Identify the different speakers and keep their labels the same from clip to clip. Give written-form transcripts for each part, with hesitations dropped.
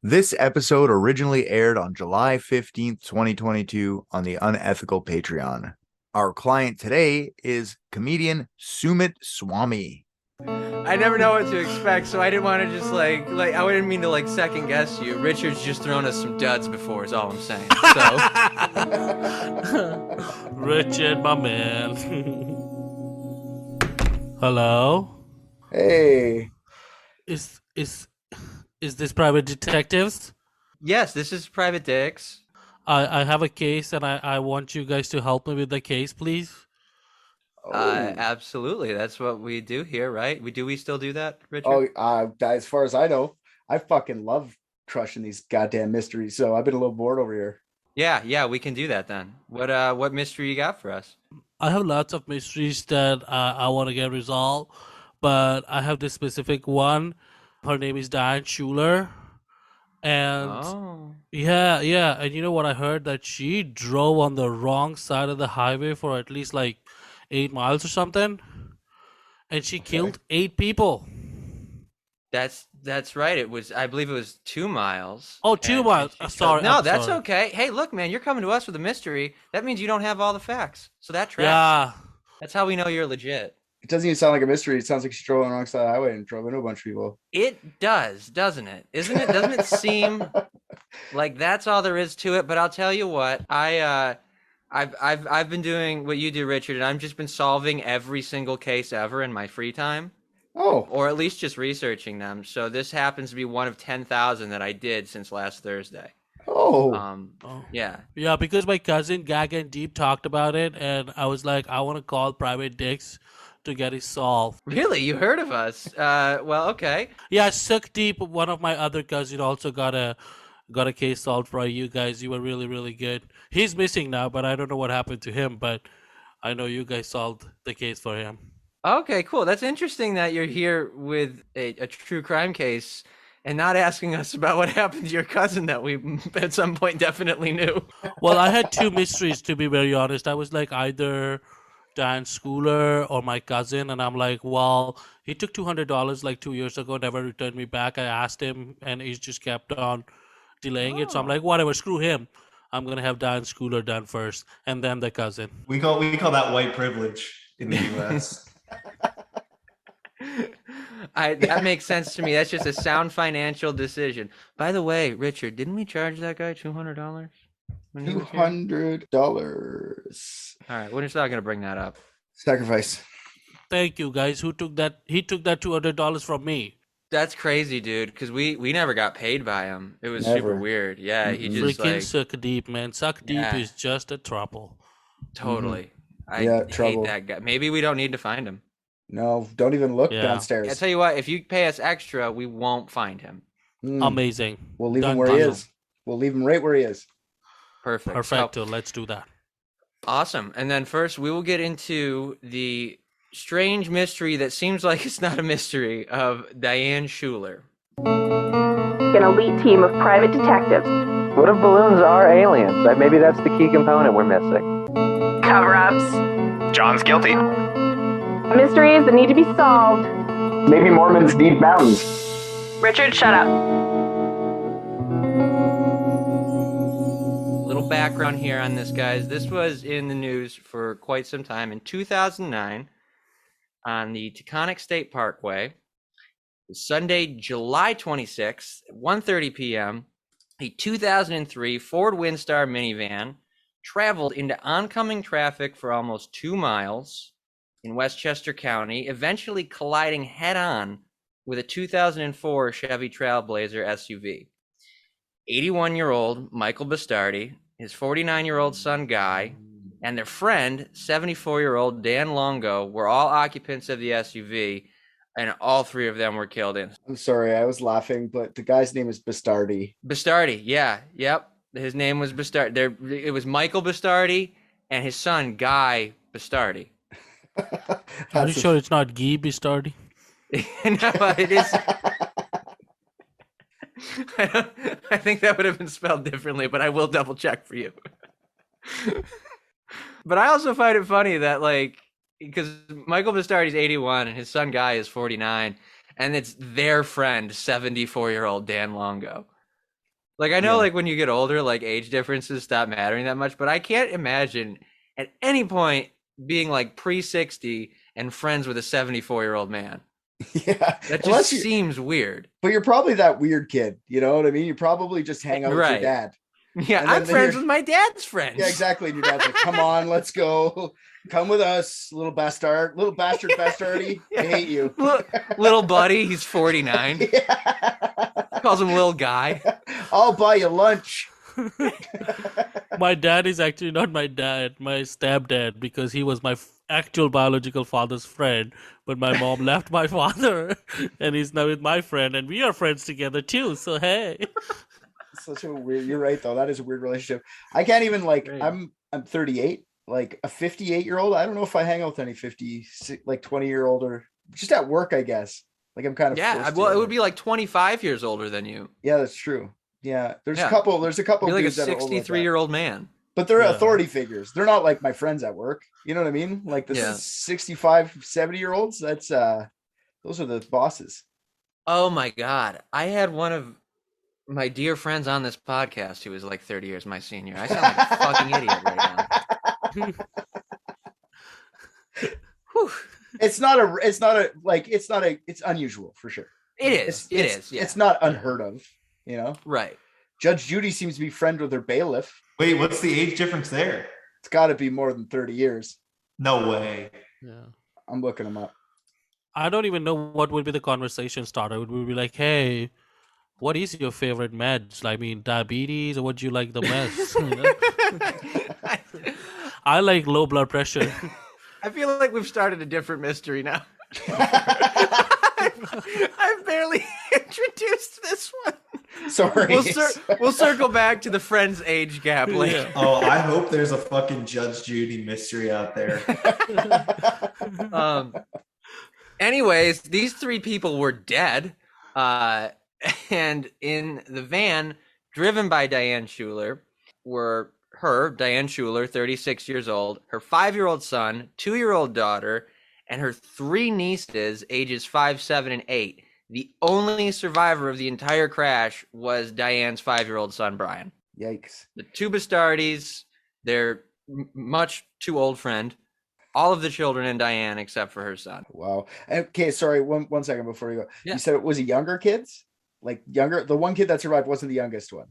Speaker 1: This episode originally aired on July 15th, 2022 on the Unethical Patreon. Our client today is comedian Sumit Swami.
Speaker 2: I never know what to expect, so I didn't want to just like I wouldn't mean to second guess you. Richard's just thrown us some duds before, is all I'm saying.
Speaker 3: So Richard, my man. Hello?
Speaker 1: Hey.
Speaker 3: Is this private detectives?
Speaker 2: Yes, this is Private Dicks.
Speaker 3: I have a case and I want you guys to help me with the case, please.
Speaker 2: Absolutely. That's what we do here, right? We still do that, Richard?
Speaker 4: As far as I know, I fucking love crushing these goddamn mysteries. So I've been a little bored over here.
Speaker 2: Yeah, we can do that then. What mystery you got for us?
Speaker 3: I have lots of mysteries that I want to get resolved, but I have this specific one. Her name is Diane Schuler. And yeah. And you know what I heard? That she drove on the wrong side of the highway for at least 8 miles or something. And she killed 8 people.
Speaker 2: That's right. I believe it was 2 miles.
Speaker 3: Oh, 2 miles. Sorry.
Speaker 2: No, that's okay. Hey, look, man, you're coming to us with a mystery. That means you don't have all the facts. So that tracks.
Speaker 3: Yeah.
Speaker 2: That's how we know you're legit.
Speaker 4: It doesn't even sound like a mystery. It sounds like she drove on the wrong side of the highway and drove into a bunch of people.
Speaker 2: It does, doesn't it? Isn't it? Doesn't it seem like that's all there is to it? But I'll tell you what, I've been doing what you do, Richard, and I've just been solving every single case ever in my free time.
Speaker 4: Oh.
Speaker 2: Or at least just researching them. So this happens to be one of 10,000 that I did since last Thursday. Yeah.
Speaker 3: Yeah, because my cousin Gag and Deep talked about it, and I was like, I want to call Private Dicks to get it solved.
Speaker 2: Really? You heard of us? Well, okay.
Speaker 3: Yeah, Suck Deep, one of my other cousins, also got a case solved for you guys. You were really, really good. He's missing now, but I don't know what happened to him, but I know you guys solved the case for him.
Speaker 2: Okay, cool. That's interesting that you're here with a true crime case and not asking us about what happened to your cousin that we at some point definitely knew.
Speaker 3: Well, I had 2 mysteries, to be very honest. I was like either Diane Schuler or my cousin, and I'm like, well, he took $200 2 years ago, never returned me back. I asked him, and he just kept on delaying it. So I'm like, whatever, screw him. I'm gonna have Diane Schuler done first, and then the cousin.
Speaker 5: We call that white privilege in the U.S.
Speaker 2: That makes sense to me. That's just a sound financial decision. By the way, Richard, didn't we charge that guy $200?
Speaker 4: $200.
Speaker 2: All right, we're just not going to bring that up.
Speaker 4: Sacrifice.
Speaker 3: Thank you, guys. Who took that? He took that $200 from me.
Speaker 2: That's crazy, dude, because we never got paid by him. It was super weird. Yeah, he just
Speaker 3: freaking Suck Deep, man. Suck Deep is just a trouble.
Speaker 2: Totally.
Speaker 4: Mm-hmm.
Speaker 2: Trouble. Hate that guy. Maybe we don't need to find him.
Speaker 4: No, don't even look downstairs.
Speaker 2: I tell you what, if you pay us extra, we won't find him.
Speaker 3: Amazing.
Speaker 4: We'll leave him where he is. We'll leave him right where he is.
Speaker 2: Perfect.
Speaker 3: So, let's do that.
Speaker 2: Awesome. And then first, we will get into the strange mystery that seems like it's not a mystery of Diane Schuler.
Speaker 6: An elite team of private detectives.
Speaker 7: What if balloons are aliens? Maybe that's the key component we're missing.
Speaker 6: Cover-ups.
Speaker 8: John's guilty.
Speaker 6: Mysteries that need to be solved.
Speaker 7: Maybe Mormons need mountains.
Speaker 6: Richard, shut up.
Speaker 2: Little background here on this, guys. This was in the news for quite some time. In 2009, on the Taconic State Parkway, Sunday, July 26th, at 1:30 p.m., a 2003 Ford Windstar minivan traveled into oncoming traffic for almost 2 miles in Westchester County, eventually colliding head-on with a 2004 Chevy Trailblazer SUV. 81-year-old Michael Bastardi, his 49-year-old son Guy, and their friend, 74-year-old Dan Longo, were all occupants of the SUV, and all 3 of them were killed in.
Speaker 4: I'm sorry, I was laughing, but the guy's name is Bastardi.
Speaker 2: Bastardi, yeah, yep. His name was Bastardi. It was Michael Bastardi and his son Guy Bastardi.
Speaker 3: Are you sure it's not Guy Bastardi?
Speaker 2: No, it is. I think that would have been spelled differently, but I will double check for you. But I also find it funny that because Michael Bastardi's 81 and his son Guy is 49, and it's their friend, 74-year-old Dan Longo. Like, I know,
Speaker 4: Yeah.
Speaker 2: like, when you get older, like, age differences stop mattering that much, but I can't imagine at any point being, like, pre-60 and friends with a 74-year-old man.
Speaker 4: Yeah.
Speaker 2: That just
Speaker 4: Unless
Speaker 2: seems weird.
Speaker 4: but you're probably that weird kid. You know what I mean? You probably just hang out with your
Speaker 2: Right.
Speaker 4: dad.
Speaker 2: Yeah,
Speaker 4: And
Speaker 2: I'm
Speaker 4: then
Speaker 2: friends
Speaker 4: you're-
Speaker 2: with my dad's friends.
Speaker 4: Yeah, exactly. And your dad's like, come on, let's go. Come with us, little bastard. Little bastard bastardy. I hate you.
Speaker 2: Little buddy, he's 49.
Speaker 4: Yeah.
Speaker 2: Calls him little guy.
Speaker 4: I'll buy you lunch.
Speaker 3: My dad is actually not my dad, my stepdad, because he was my actual biological father's friend. But my mom left my father, and he's now with my friend, and we are friends together too. So hey,
Speaker 4: Such a weird. You're right though. That is a weird relationship. I can't even like.
Speaker 2: Right.
Speaker 4: I'm 38. Like a 58-year-old. I don't know if I hang out with any 50, like 20-year-old or just at work. I guess. Like I'm kind of
Speaker 2: Yeah,
Speaker 4: forced
Speaker 2: well,
Speaker 4: to.
Speaker 2: it would be like 25 years older than you.
Speaker 4: Yeah, that's true. Yeah, there's
Speaker 2: Yeah.
Speaker 4: a couple. There's a couple.
Speaker 2: You're like a
Speaker 4: dudes that are older like that.
Speaker 2: 63-year-old man.
Speaker 4: But they're
Speaker 3: Yeah.
Speaker 4: authority figures. They're not like my friends at work. You know what I mean? Like this
Speaker 2: Yeah.
Speaker 4: is 65, 70-year-olds. That's those are the bosses.
Speaker 2: Oh my God. I had one of my dear friends on this podcast who was like 30 years my senior. I sound like a fucking idiot right now. Whew.
Speaker 4: It's unusual for sure.
Speaker 2: It
Speaker 4: Yeah. It's not unheard of, you know.
Speaker 2: Right.
Speaker 4: Judge Judy seems to be friend with her bailiff.
Speaker 5: Wait, what's the age difference there?
Speaker 4: It's got to be more than 30 years.
Speaker 5: No way.
Speaker 3: yeah.
Speaker 4: I'm looking them up.
Speaker 3: I don't even know what would be the conversation starter. Would we be like, hey, what is your favorite meds? I mean, diabetes, or would you like the best? You know? I like low blood pressure.
Speaker 2: I feel like we've started a different mystery now. I've barely introduced this one.
Speaker 4: Sorry.
Speaker 2: We'll circle back to the friends age gap later.
Speaker 5: Oh, I hope there's a fucking Judge Judy mystery out there.
Speaker 2: Anyways, these three people were dead. And in the van driven by Diane Schuler were Diane Schuler, 36 years old, her 5-year-old son, 2-year-old daughter, and her 3 nieces, ages 5, 7, and 8. The only survivor of the entire crash was Diane's 5-year-old son, Brian.
Speaker 4: Yikes.
Speaker 2: The two Bastardes, their much too old friend, all of the children and Diane except for her son.
Speaker 4: Wow. Okay, sorry. One second before you go.
Speaker 2: Yeah.
Speaker 4: You said it was younger kids? Like younger. The one kid that survived wasn't the youngest one.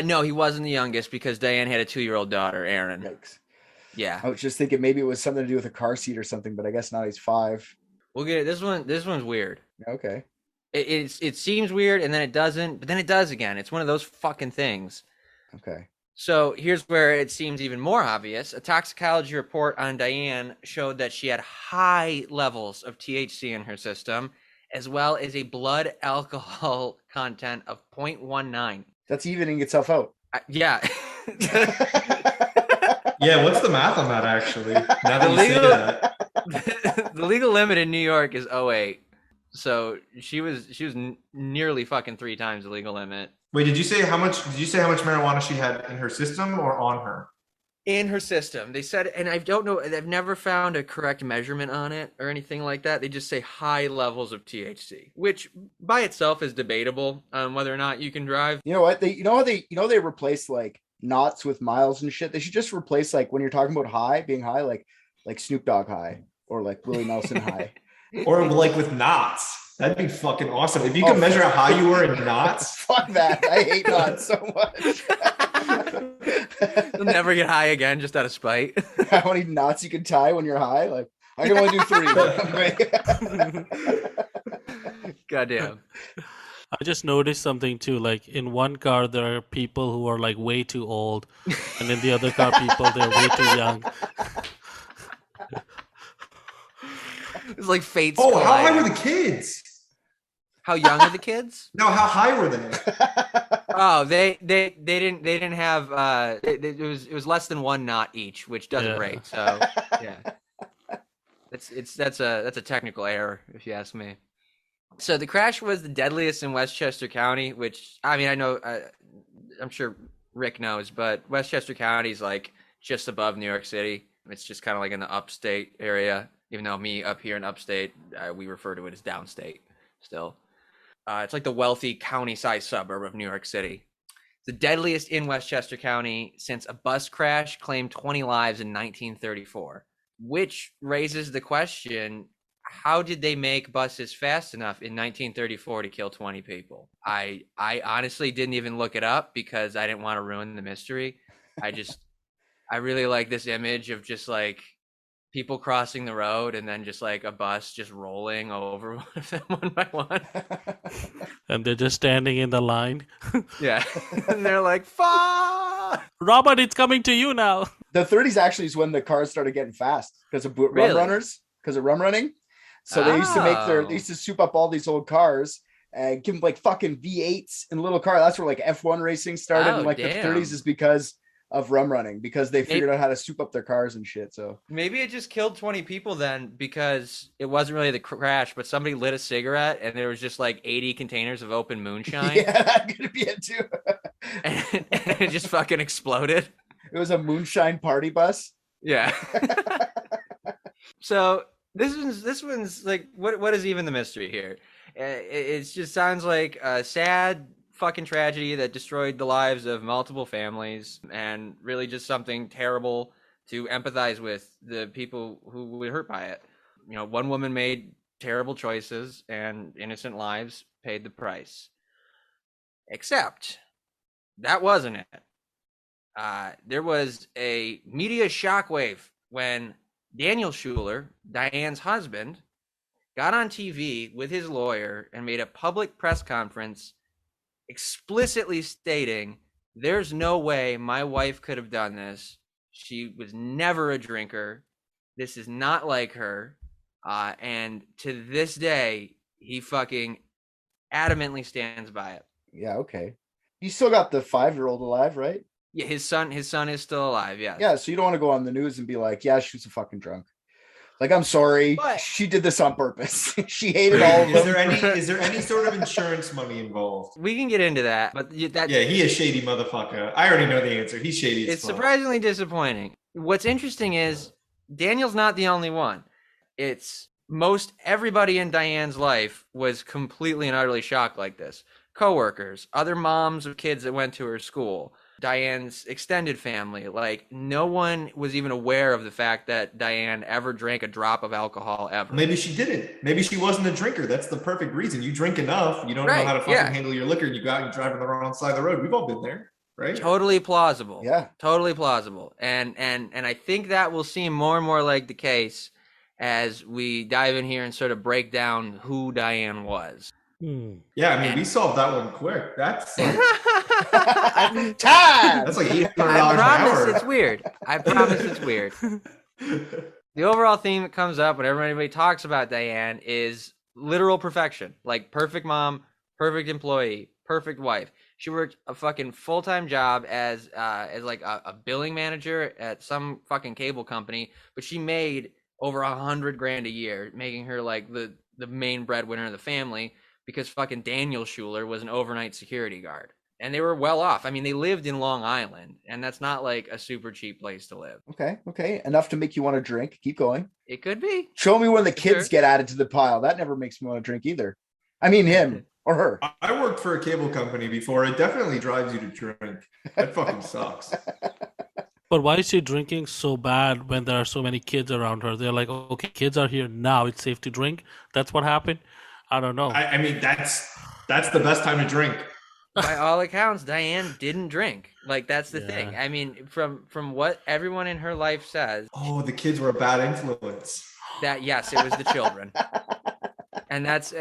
Speaker 2: No, he wasn't the youngest because Diane had a 2-year-old daughter, Erin.
Speaker 4: Yikes.
Speaker 2: Yeah.
Speaker 4: I was just thinking maybe it was something to do with a car seat or something, but I guess not. He's 5.
Speaker 2: We'll get it. This one's weird.
Speaker 4: Okay.
Speaker 2: It seems weird and then it doesn't, but then it does again. It's one of those fucking things.
Speaker 4: Okay.
Speaker 2: So here's where it seems even more obvious. A toxicology report on Diane showed that she had high levels of THC in her system, as well as a blood alcohol content of 0.19.
Speaker 4: That's evening itself out.
Speaker 2: Yeah.
Speaker 5: Yeah, what's the math on that actually? Now that you say that.
Speaker 2: The legal limit in New York is 0.8. So she was nearly fucking 3 times the legal limit.
Speaker 5: Wait, did you say how much marijuana she had in her system or on her?
Speaker 2: In her system. They said, and I don't know, I've never found a correct measurement on it or anything like that. They just say high levels of THC, which by itself is debatable on whether or not you can drive.
Speaker 4: You know what? They replaced like knots with miles and shit. They should just replace like when you're talking about being high, like Snoop Dogg high or like Willie Nelson high.
Speaker 5: Or like with knots. That'd be fucking awesome. If you could measure how high you were in knots.
Speaker 4: Fuck that. I hate knots so much.
Speaker 2: You'll never get high again just out of spite.
Speaker 4: How many knots you can tie when you're high? Like I can only do 3.
Speaker 2: Goddamn.
Speaker 3: I just noticed something too. Like in one car, there are people who are like way too old, and in the other car, people they're way too young.
Speaker 2: It's like fate's
Speaker 5: Oh, how high
Speaker 2: colliding.
Speaker 5: were the kids?
Speaker 2: How young are the kids?
Speaker 5: No, how high were they?
Speaker 2: Oh, they didn't have it was less than 1 knot each, which doesn't
Speaker 3: Yeah.
Speaker 2: rate. So yeah, that's a technical error if you ask me. So the crash was the deadliest in Westchester County, which I mean I know I'm sure Rick knows, but Westchester County is like just above New York City. It's just kind of like in the upstate area. Even though me up here in upstate, we refer to it as downstate still. It's like the wealthy county-sized suburb of New York City. The deadliest in Westchester County since a bus crash claimed 20 lives in 1934, which raises the question, how did they make buses fast enough in 1934 to kill 20 people? I honestly didn't even look it up because I didn't want to ruin the mystery. I really like this image of just like people crossing the road and then just like a bus just rolling over one by one.
Speaker 3: And they're just standing in the line.
Speaker 2: Yeah. And they're like, fuck!
Speaker 3: Robert, it's coming to you now.
Speaker 4: The 30s actually is when the cars started getting fast because of
Speaker 2: Really?
Speaker 4: rum running. So they used to they used to soup up all these old cars and give them like fucking V8s in little car. That's where like F1 racing started in like the 30s is because of rum running, because they figured out how to soup up their cars and shit. So
Speaker 2: maybe it just killed 20 people then because it wasn't really the crash, but somebody lit a cigarette and there was just like 80 containers of open moonshine.
Speaker 4: Yeah, that could be it too.
Speaker 2: and it just fucking exploded.
Speaker 4: It was a moonshine party bus.
Speaker 2: Yeah. So this one's like, what is even the mystery here? It just sounds like a sad fucking tragedy that destroyed the lives of multiple families, and really just something terrible to empathize with the people who were hurt by it. You know, one woman made terrible choices and innocent lives paid the price. Except that wasn't it. There was a media shockwave when Daniel Schuler, Diane's husband, got on TV with his lawyer and made a public press conference explicitly stating, there's no way my wife could have done this. She was never a drinker. This is not like her. And to this day, he fucking adamantly stands by it.
Speaker 4: Yeah, okay. You still got the 5-year-old alive, right?
Speaker 2: Yeah, his son is still alive, yeah.
Speaker 4: Yeah, so you don't want to go on the news and be like, yeah, she was a fucking drunk. Like, I'm sorry,
Speaker 2: but
Speaker 4: she did this on purpose. She hated all of them.
Speaker 5: Is there any sort of insurance money involved?
Speaker 2: We can get into that, but
Speaker 5: He is shady motherfucker. I already know the answer. He's shady.
Speaker 2: It's surprisingly disappointing. What's interesting is Daniel's not the only one. It's most everybody in Diane's life was completely and utterly shocked like this. Coworkers, other moms of kids that went to her school, Diane's extended family, like no one was even aware of the fact that Diane ever drank a drop of alcohol ever.
Speaker 5: Maybe she didn't. Maybe she wasn't a drinker. That's the perfect reason. You drink enough, you don't know how to fucking handle your liquor, and you go out and drive on the wrong side of the road. We've all been there, right?
Speaker 2: Totally plausible.
Speaker 4: Yeah.
Speaker 2: Totally plausible. And I think that will seem more and more like the case as we dive in here and sort of break down who Diane was.
Speaker 5: Yeah, I mean, we solved that one quick. That's like,
Speaker 4: time.
Speaker 5: That's like $800
Speaker 2: I
Speaker 5: an
Speaker 2: promise
Speaker 5: hour.
Speaker 2: it's weird. I promise it's weird. The overall theme that comes up whenever anybody talks about Diane is literal perfection. Like perfect mom, perfect employee, perfect wife. She worked a fucking full-time job as like a billing manager at some fucking cable company, but she made over $100,000 a year, making her like the main breadwinner of the family, because fucking Daniel Schuler was an overnight security guard. And they were well off. I mean, they lived in Long Island, and that's not like a super cheap place to live.
Speaker 4: Okay. Enough to make you want to drink. Keep going.
Speaker 2: It could be.
Speaker 4: Show me when the kids get added to the pile. That never makes me want to drink either. I mean, him or her.
Speaker 5: I worked for a cable company before. It definitely drives you to drink. That fucking sucks.
Speaker 3: But why is she drinking so bad when there are so many kids around her? They're like, okay, kids are here now. It's safe to drink. That's what happened. I don't know.
Speaker 5: I mean, that's the best time to drink.
Speaker 2: By all accounts, Diane didn't drink. Like, that's the thing. I mean, from what everyone in her life says.
Speaker 5: Oh, the kids were a bad influence.
Speaker 2: That, yes, it was the children. and that's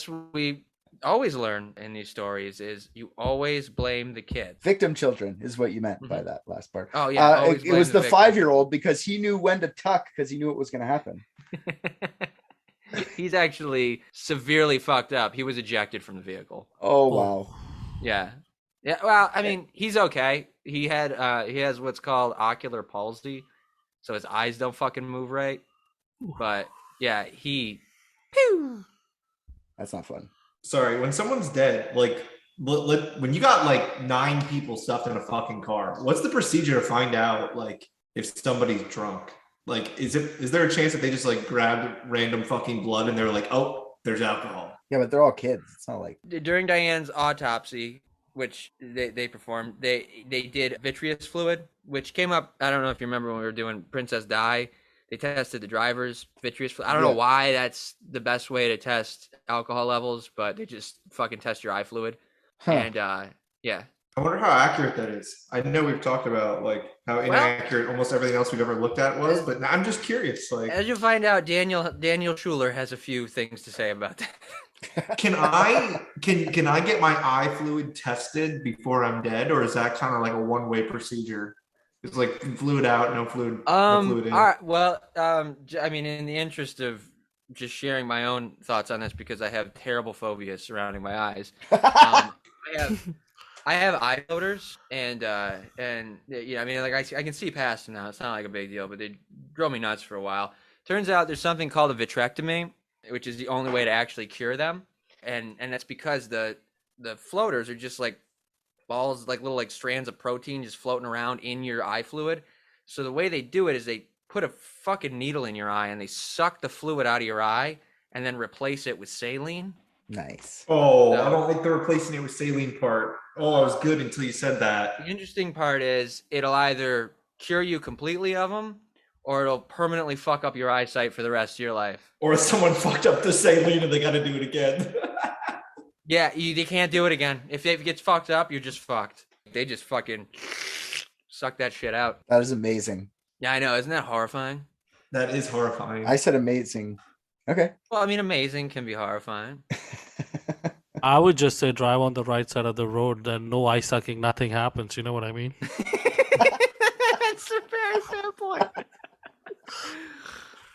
Speaker 2: what we always learn in these stories is you always blame the kids.
Speaker 4: Victim children is what you meant by that last part.
Speaker 2: Oh, yeah.
Speaker 4: It was the 5-year-old because he knew when to tuck because he knew it was going to happen.
Speaker 2: He's actually severely fucked up. He was ejected from the vehicle.
Speaker 4: Oh, wow.
Speaker 2: Yeah. Well, I mean, he's okay. He has what's called ocular palsy, so his eyes don't fucking move right. But yeah,
Speaker 4: That's not fun.
Speaker 5: Sorry, when someone's dead, like when you got like 9 people stuffed in a fucking car, what's the procedure to find out like if somebody's drunk? Like, is there a chance that they just like grabbed random fucking blood and they're like, oh, there's alcohol?
Speaker 4: Yeah, but they're all kids. It's not like
Speaker 2: during Diane's autopsy, which they performed. They did vitreous fluid, which came up. I don't know if you remember when we were doing Princess Di. They tested the drivers vitreous fluid. I don't know why that's the best way to test alcohol levels, but they just fucking test your eye fluid. And yeah.
Speaker 5: I wonder how accurate that is. I know we've talked about like how inaccurate almost everything else we've ever looked at was, but now I'm just curious. Like,
Speaker 2: as you find out, Daniel Schuler has a few things to say about that.
Speaker 5: Can I get my eye fluid tested before I'm dead, or is that kind of like a one-way procedure? It's like fluid out, no fluid in.
Speaker 2: All right. Well, I mean, in the interest of just sharing my own thoughts on this, because I have terrible phobias surrounding my eyes. I have eye floaters, and you know, I mean, like I can see past them now. It's not like a big deal, but they drove me nuts for a while. Turns out there's something called a vitrectomy, which is the only way to actually cure them, and that's because the floaters are just like balls, like little like strands of protein just floating around in your eye fluid. So the way they do it is they put a fucking needle in your eye and they suck the fluid out of your eye and then replace it with saline.
Speaker 4: Nice.
Speaker 5: Oh, so, I don't like the replacing it with saline part. Oh, I was good until you said that.
Speaker 2: The interesting part is it'll either cure you completely of them, or it'll permanently fuck up your eyesight for the rest of your life.
Speaker 5: Or if someone fucked up the saline and they got to do it again.
Speaker 2: Yeah, they can't do it again. If it gets fucked up, you're just fucked. They just fucking suck that shit out.
Speaker 4: That is amazing.
Speaker 2: Yeah, I know. Isn't that horrifying?
Speaker 5: That is horrifying.
Speaker 4: I said amazing. Okay.
Speaker 2: Well, I mean, amazing can be horrifying.
Speaker 3: I would just say drive on the right side of the road, then no eye sucking, nothing happens. You know what I mean?
Speaker 2: That's a very fair point.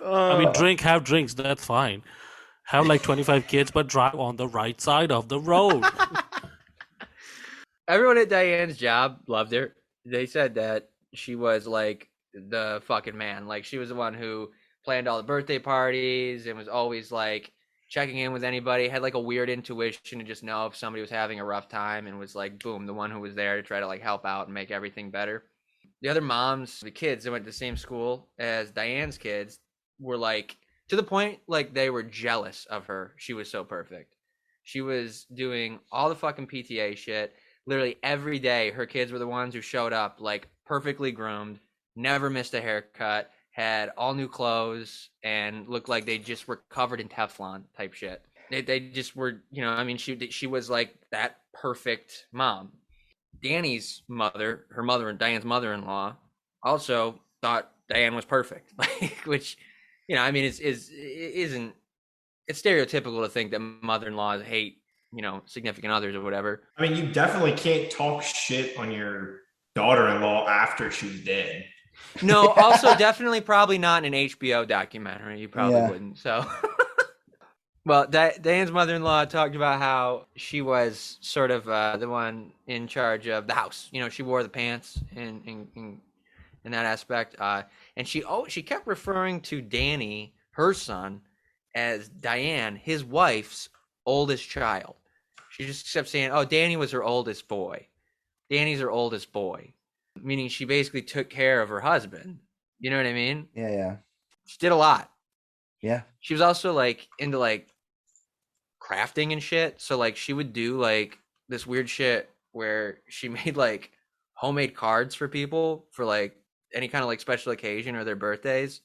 Speaker 3: I mean, have drinks, that's fine. Have like 25 kids, but drive on the right side of the road.
Speaker 2: Everyone at Diane's job loved her. They said that she was like the fucking man. Like, she was the one who planned all the birthday parties and was always like checking in with anybody, had like a weird intuition to just know if somebody was having a rough time, and was like, boom, the one who was there to try to like help out and make everything better. The other moms, the kids that went to the same school as Diane's kids, were like, to the point like they were jealous of her. She was so perfect. She was doing all the fucking PTA shit. Literally every day, her kids were the ones who showed up like perfectly groomed, never missed a haircut, had all new clothes, and looked like they just were covered in Teflon type shit. They just were, you know, I mean, she was like that perfect mom. Danny's mother, her mother and Diane's mother-in-law, also thought Diane was perfect, like, which, you know, I mean, it's stereotypical to think that mother-in-laws hate, you know, significant others or whatever.
Speaker 5: I mean, you definitely can't talk shit on your daughter-in-law after she's dead.
Speaker 2: No, also definitely probably not in an HBO documentary. You probably wouldn't. So, well, Diane's mother-in-law talked about how she was sort of the one in charge of the house. You know, she wore the pants in that aspect. And she kept referring to Danny, her son, as Diane, his wife's oldest child. She just kept saying, "Oh, Danny was her oldest boy. Danny's her oldest boy." Meaning she basically took care of her husband. You know what I mean?
Speaker 4: Yeah.
Speaker 2: She did a lot.
Speaker 4: Yeah.
Speaker 2: She was also like into like crafting and shit. So like she would do like this weird shit where she made like homemade cards for people for like any kind of like special occasion or their birthdays.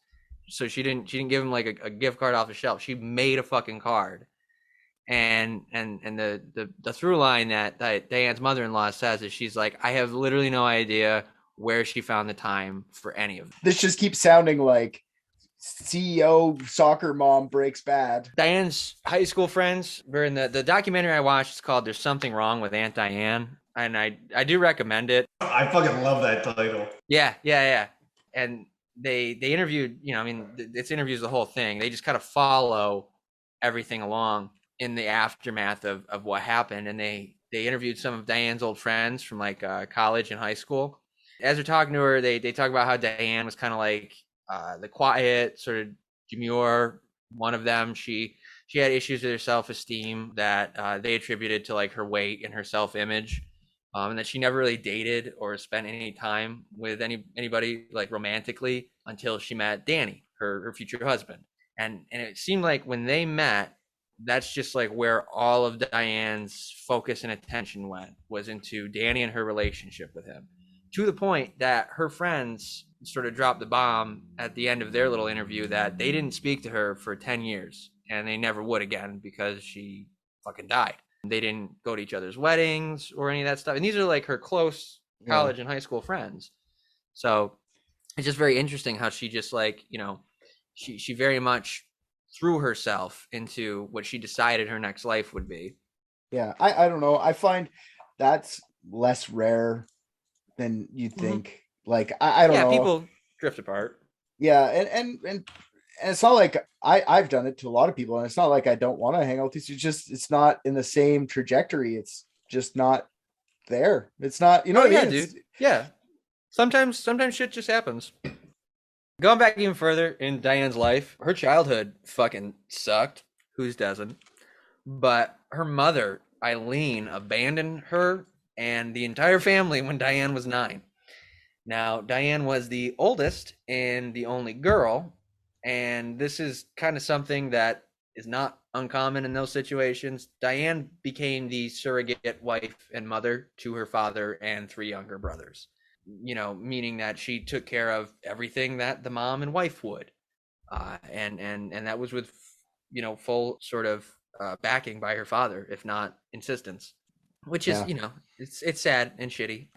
Speaker 2: So she didn't give them like a gift card off the shelf. She made a fucking card. And the through line that Diane's mother-in-law says is, she's like, I have literally no idea where she found the time for any of them.
Speaker 4: This just keeps sounding like CEO soccer mom breaks bad.
Speaker 2: Diane's high school friends were in the documentary I watched. It's called There's Something Wrong with Aunt Diane. And I do recommend it.
Speaker 5: I fucking love that title.
Speaker 2: Yeah. And they interviewed, you know, I mean, it's interviews the whole thing. They just kind of follow everything along in the aftermath of what happened. And they interviewed some of Diane's old friends from like college and high school. As they're talking to her, they talk about how Diane was kind of like the quiet, sort of demure one of them. She had issues with her self-esteem that they attributed to like her weight and her self-image, and that she never really dated or spent any time with anybody like romantically until she met Danny, her future husband. And it seemed like when they met, that's just like where all of Diane's focus and attention was into Danny and her relationship with him, to the point that her friends sort of dropped the bomb at the end of their little interview that they didn't speak to her for 10 years and they never would again because she fucking died. They didn't go to each other's weddings or any of that stuff. And these are like her close college and high school friends. So it's just very interesting how she just like, she very much threw herself into what she decided her next life would be.
Speaker 4: Yeah. I don't know. I find that's less rare than you'd think. Like, I don't know.
Speaker 2: Yeah, people drift apart.
Speaker 4: Yeah. And it's not like I've done it to a lot of people, and it's not like I don't want to hang out with these. It's not in the same trajectory. It's just not there. It's not, what I mean?
Speaker 2: Dude. Yeah. Sometimes shit just happens. Going back even further in Diane's life, her childhood fucking sucked. Whose doesn't? But her mother, Eileen, abandoned her and the entire family when Diane was 9. Now, Diane was the oldest and the only girl, and this is kind of something that is not uncommon in those situations. Diane became the surrogate wife and mother to her father and 3 younger brothers, meaning that she took care of everything that the mom and wife would. And that was with, full sort of backing by her father, if not insistence, which is, it's sad and shitty.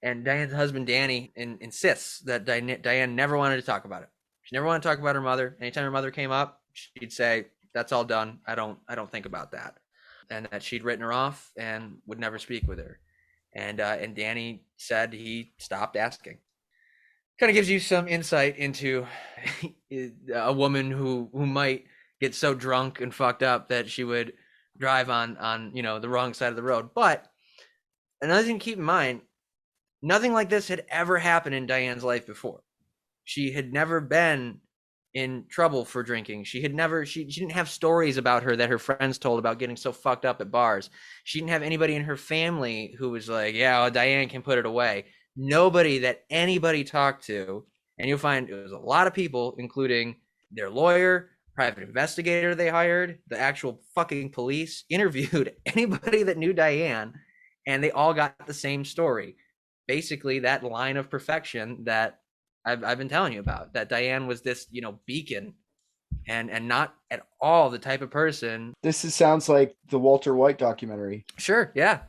Speaker 2: And Diane's husband, Danny, insists that Diane never wanted to talk about it. She never wanted to talk about her mother. Anytime her mother came up, she'd say, "That's all done. I don't think about that," and that she'd written her off and would never speak with her. And Danny said he stopped asking. Kind of gives you some insight into a woman who might get so drunk and fucked up that she would drive on the wrong side of the road. But another thing to keep in mind, nothing like this had ever happened in Diane's life before. She had never been in trouble for drinking. She didn't have stories about her that her friends told about getting so fucked up at bars. She didn't have anybody in her family who was like, yeah, well, Diane can put it away. Nobody that anybody talked to, and you'll find it was a lot of people, including their lawyer, private investigator they hired, the actual fucking police, interviewed anybody that knew Diane, and they all got the same story. Basically, that line of perfection that I've been telling you about, that Diane was this, beacon and not at all the type of person.
Speaker 4: This sounds like the Walter White documentary.
Speaker 2: Sure. Yeah.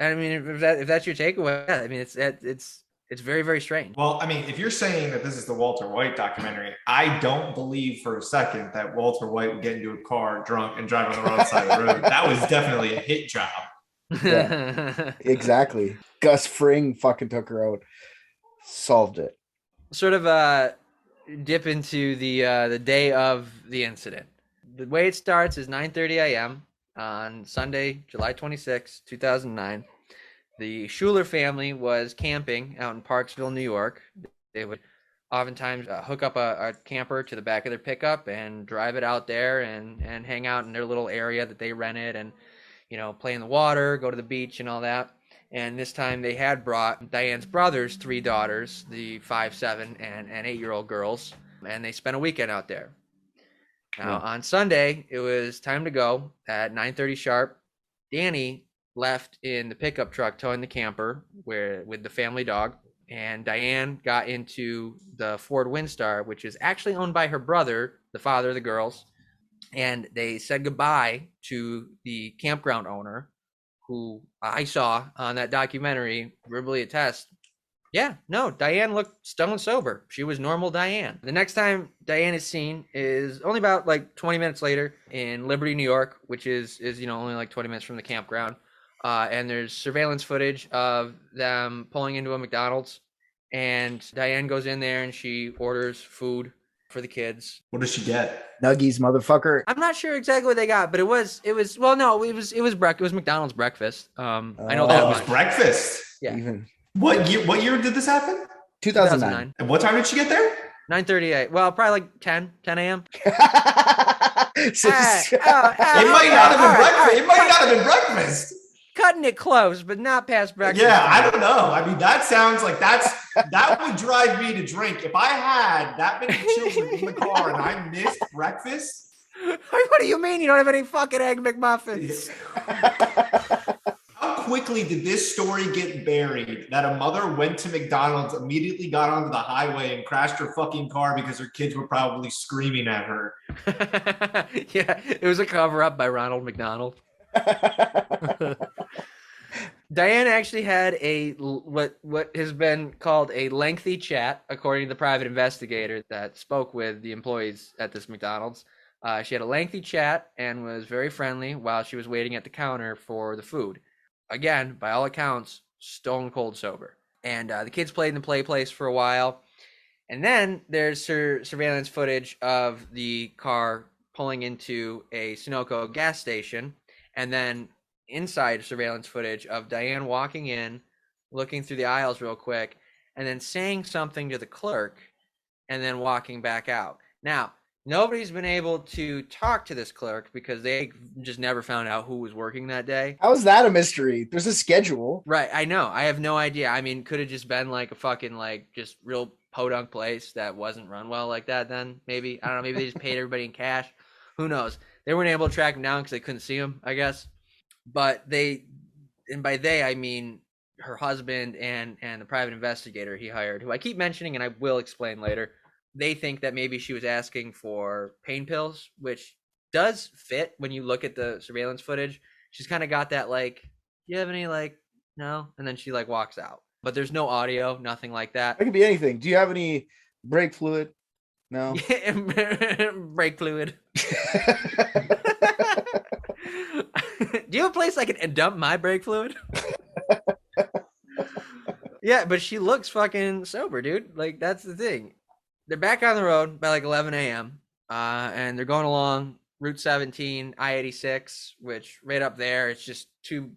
Speaker 2: I mean, if that's your takeaway, I mean, it's very, very strange.
Speaker 5: Well, I mean, if you're saying that this is the Walter White documentary, I don't believe for a second that Walter White would get into a car drunk and drive on the wrong side of the road. That was definitely a hit job.
Speaker 4: Yeah, exactly. Gus Fring fucking took her out, solved it.
Speaker 2: Sort of dip into the day of the incident. The way it starts is 9:30 a.m. on Sunday, July 26, 2009. The Schuler family was camping out in Parksville, New York. They would oftentimes hook up a camper to the back of their pickup and drive it out there and hang out in their little area that they rented and, play in the water, go to the beach and all that. And this time they had brought Diane's brother's 3 daughters, the 5, 7, and 8-year-old girls, and they spent a weekend out there. Now, on Sunday, it was time to go at 9:30 sharp. Danny left in the pickup truck towing the camper with the family dog, and Diane got into the Ford Windstar, which is actually owned by her brother, the father of the girls, and they said goodbye to the campground owner, who I saw on that documentary verbally attest, yeah, no, Diane looked stone sober. She was normal Diane. The next time Diane is seen is only about like 20 minutes later in Liberty, New York, which is only like 20 minutes from the campground. And there's surveillance footage of them pulling into a McDonald's, and Diane goes in there and she orders food for the kids.
Speaker 5: What does she get?
Speaker 4: Nuggies, motherfucker.
Speaker 2: I'm not sure exactly what they got, but it was McDonald's breakfast. I know that
Speaker 5: it was breakfast.
Speaker 2: Yeah.
Speaker 4: Even
Speaker 5: What year did this happen?
Speaker 4: 2009.
Speaker 5: And what time did she get there?
Speaker 2: 9:38. Well, probably like 10 a.m.
Speaker 5: It might not have been breakfast. It might not have been breakfast.
Speaker 2: Cutting it close, but not past breakfast.
Speaker 5: Yeah, I don't know. I mean, that sounds like that would drive me to drink. If I had that many children in the car and I missed breakfast,
Speaker 2: What do you mean you don't have any fucking Egg McMuffins?
Speaker 5: How quickly did this story get buried that a mother went to McDonald's, immediately got onto the highway and crashed her fucking car because her kids were probably screaming at her?
Speaker 2: Yeah, it was a cover-up by Ronald McDonald. Diane actually had what has been called a lengthy chat, according to the private investigator that spoke with the employees at this McDonald's. She had a lengthy chat and was very friendly while she was waiting at the counter for the food. Again, by all accounts, stone cold sober. And the kids played in the play place for a while. And then there's surveillance footage of the car pulling into a Sunoco gas station, and then inside surveillance footage of Diane walking in, looking through the aisles real quick, and then saying something to the clerk, and then walking back out. Now, nobody's been able to talk to this clerk because they just never found out who was working that day.
Speaker 4: How is that a mystery? There's a schedule.
Speaker 2: Right, I know. I have no idea. I mean, could have just been like a fucking just real podunk place that wasn't run well like that then, maybe. I don't know, maybe they just paid everybody in cash. Who knows? They weren't able to track him down because they couldn't see him, I guess. But and by they, I mean her husband and the private investigator he hired, who I keep mentioning and I will explain later. They think that maybe she was asking for pain pills, which does fit when you look at the surveillance footage. She's kind of got that do you have any no? And then she walks out. But there's no audio, nothing like that.
Speaker 4: It could be anything. Do you have any brake fluid? No.
Speaker 2: Brake fluid. Do you have a place I can dump my brake fluid? Yeah, but she looks fucking sober, dude. That's the thing. They're back on the road by 11 a.m. And they're going along Route 17, I-86, which right up there, it's just two.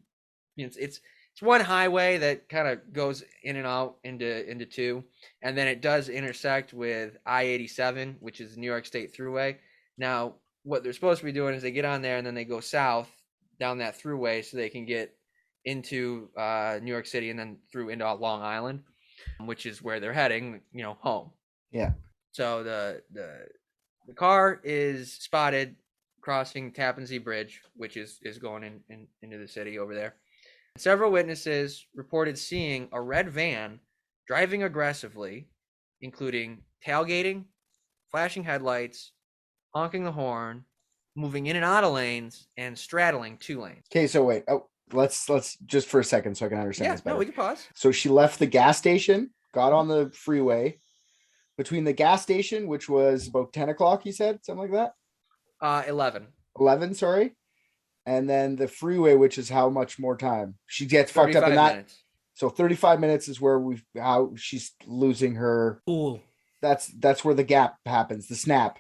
Speaker 2: It's one highway that kind of goes in and out into two, and then it does intersect with I-87, which is the New York State Thruway. Now, what they're supposed to be doing is they get on there and then they go south down that thruway so they can get into New York City and then through into Long Island, which is where they're heading, home.
Speaker 4: Yeah.
Speaker 2: So the car is spotted crossing Tappan Zee Bridge, which is going into the city over there. Several witnesses reported seeing a red van driving aggressively, including tailgating, flashing headlights, honking the horn, moving in and out of lanes, and straddling two lanes.
Speaker 4: Okay, so wait. Oh, let's just for a second so I can understand this better.
Speaker 2: No, we can pause.
Speaker 4: So she left the gas station, got on the freeway. Between the gas station, which was about 10 o'clock, you said? Something like that?
Speaker 2: 11.
Speaker 4: 11, sorry. And then the freeway, which is how much more time? She gets fucked up in that. Minutes. So 35 minutes is where how she's losing her.
Speaker 3: Cool.
Speaker 4: That's where the gap happens, the snap.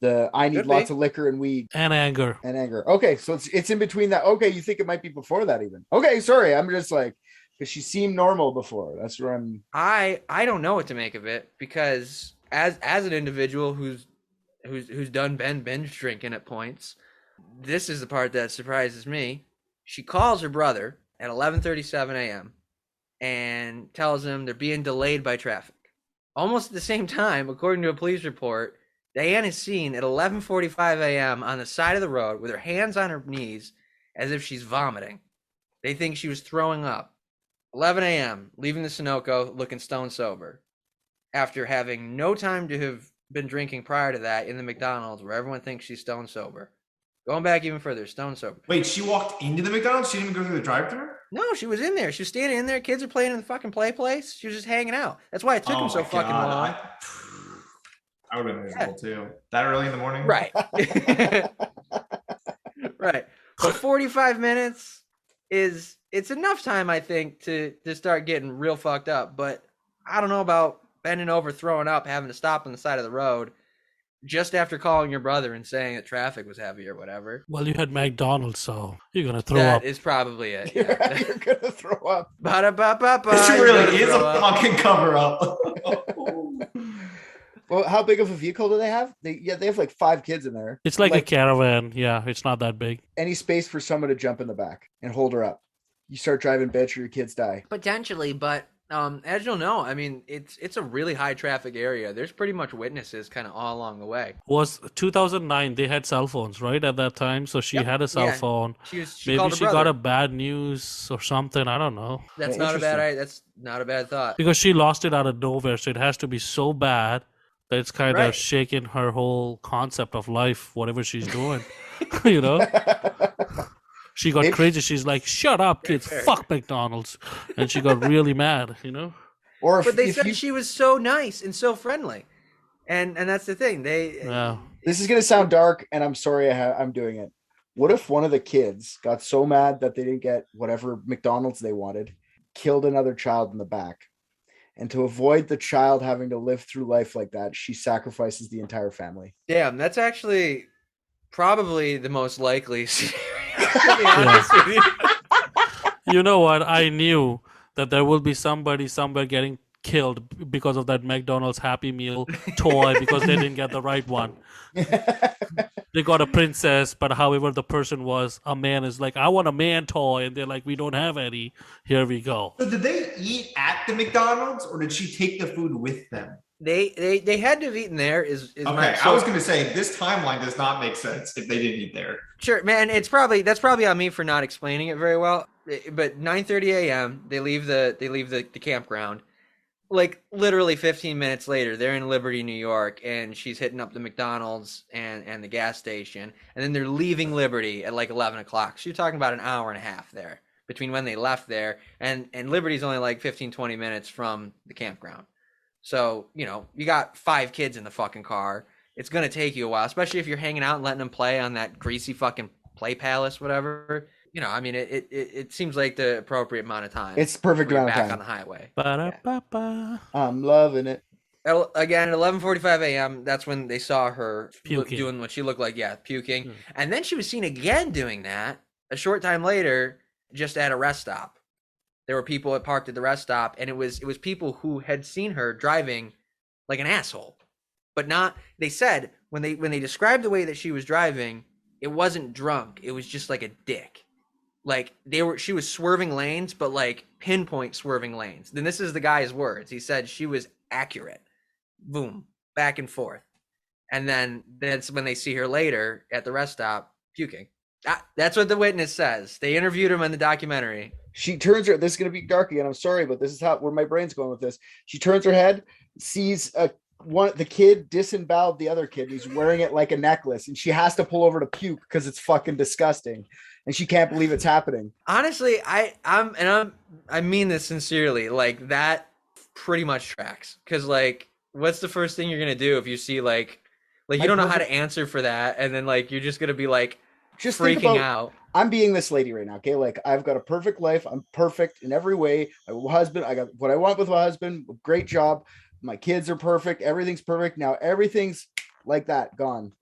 Speaker 4: I need lots of liquor and weed.
Speaker 3: And anger.
Speaker 4: Okay, so it's in between that. Okay, you think it might be before that even. Okay, sorry. I'm just because she seemed normal before. That's where I'm.
Speaker 2: I don't know what to make of it because as an individual who's done binge drinking at points, this is the part that surprises me. She calls her brother at 11:37 a.m. and tells him they're being delayed by traffic. Almost at the same time, according to a police report, Diane is seen at 11:45 a.m. on the side of the road with her hands on her knees as if she's vomiting. They think she was throwing up. 11 a.m., leaving the Sunoco looking stone sober after having no time to have been drinking prior to that in the McDonald's where everyone thinks she's stone sober. Going back even further, stone sober.
Speaker 5: Wait, she walked into the McDonald's? She didn't even go through the drive-thru?
Speaker 2: No, she was in there. She was standing in there. Kids are playing in the fucking play place. She was just hanging out. That's why it took him so fucking long.
Speaker 5: I would have been miserable too. That early in the morning?
Speaker 2: Right. Right. But 45 minutes it's enough time, I think, to start getting real fucked up. But I don't know about bending over, throwing up, having to stop on the side of the road just after calling your brother and saying that traffic was heavy or whatever.
Speaker 3: Well, you had McDonald's, so you're going to throw up.
Speaker 2: That is probably it.
Speaker 4: You're going to throw up.
Speaker 5: This really is a fucking cover-up.
Speaker 4: Well, how big of a vehicle do they have? They have 5 kids in there.
Speaker 3: It's like a caravan. Yeah, it's not that big.
Speaker 4: Any space for someone to jump in the back and hold her up. You start driving, bitch, or your kids die.
Speaker 2: Potentially, but As you'll know, I mean, it's a really high traffic area. There's pretty much witnesses kind of all along the way.
Speaker 3: Was 2009, they had cell phones, right, at that time? So she had a cell phone.
Speaker 2: She
Speaker 3: Maybe
Speaker 2: called her
Speaker 3: she
Speaker 2: brother.
Speaker 3: got a bad news or something. I don't know.
Speaker 2: That's
Speaker 4: Yeah,
Speaker 2: that's not a bad thought.
Speaker 3: Because she lost it out of nowhere, so it has to be so bad that it's kind of shaking her whole concept of life, whatever she's doing. You know? She got crazy. She's like, "Shut up, kids! Fuck McDonald's," and she got really mad. You know.
Speaker 2: But they said she was so nice and so friendly, and that's the thing.
Speaker 4: This is gonna sound dark, and I'm sorry I'm doing it. What if one of the kids got so mad that they didn't get whatever McDonald's they wanted, killed another child in the back, and to avoid the child having to live through life like that, she sacrifices the entire family?
Speaker 2: Damn, that's actually probably the most likely scenario. To be honest with you.
Speaker 3: You know what? I knew that there will be somebody somewhere getting killed because of that McDonald's Happy Meal toy because they didn't get the right one. They got a princess, but however the person was, a man is like, I want a man toy, and they're like, we don't have any. Here we go.
Speaker 5: So did they eat at the McDonald's, or did she take the food with them?
Speaker 2: They had to have eaten there.
Speaker 5: Okay, I was going to say this timeline does not make sense if they didn't eat there.
Speaker 2: Sure, man. That's probably on me for not explaining it very well. But 9:30 a.m. they leave the campground. Like literally 15 minutes later, they're in Liberty, New York, and she's hitting up the McDonald's and the gas station, and then they're leaving Liberty at like 11 o'clock. So you're talking about an hour and a half there between when they left there, and Liberty's only like 15-20 minutes from the campground. So, you know, you got 5 kids in the fucking car. It's going to take you a while, especially if you're hanging out and letting them play on that greasy fucking play palace, whatever. You know, I mean, it seems like the appropriate amount of time.
Speaker 4: It's perfect amount of time.
Speaker 2: Back on the highway.
Speaker 3: Ba-da-ba-ba.
Speaker 4: I'm loving it.
Speaker 2: Again, at 11:45 a.m., that's when they saw her
Speaker 3: Puking.
Speaker 2: doing what she looked like, puking. And then she was seen again doing that a short time later, just at a rest stop. There were people that parked at the rest stop, and it was people who had seen her driving like an asshole. But not, they said, when they described the way that she was driving, it wasn't drunk. It was just like a dick. Like she was swerving lanes, but like pinpoint swerving lanes. Then this is the guy's words. He said she was accurate. Boom, back and forth. And then that's when they see her later at the rest stop puking. That's what the witness says. They interviewed him in the documentary.
Speaker 4: She turns her, this is going to be dark again, I'm sorry, but this is where my brain's going with this. She turns her head, sees the kid disemboweled the other kid. He's wearing it like a necklace, and she has to pull over to puke because it's fucking disgusting, and she can't believe it's happening.
Speaker 2: Honestly, I mean this sincerely. Like that pretty much tracks. Because like, what's the first thing you're gonna do if you see like you don't know how to answer for that, and then like you're just gonna be like just freaking out.
Speaker 4: I'm being this lady right now, okay? Like I've got a perfect life. I'm perfect in every way. I have a husband. I got what I want with my husband. Great job. My kids are perfect. Everything's perfect. Now everything's like that, gone.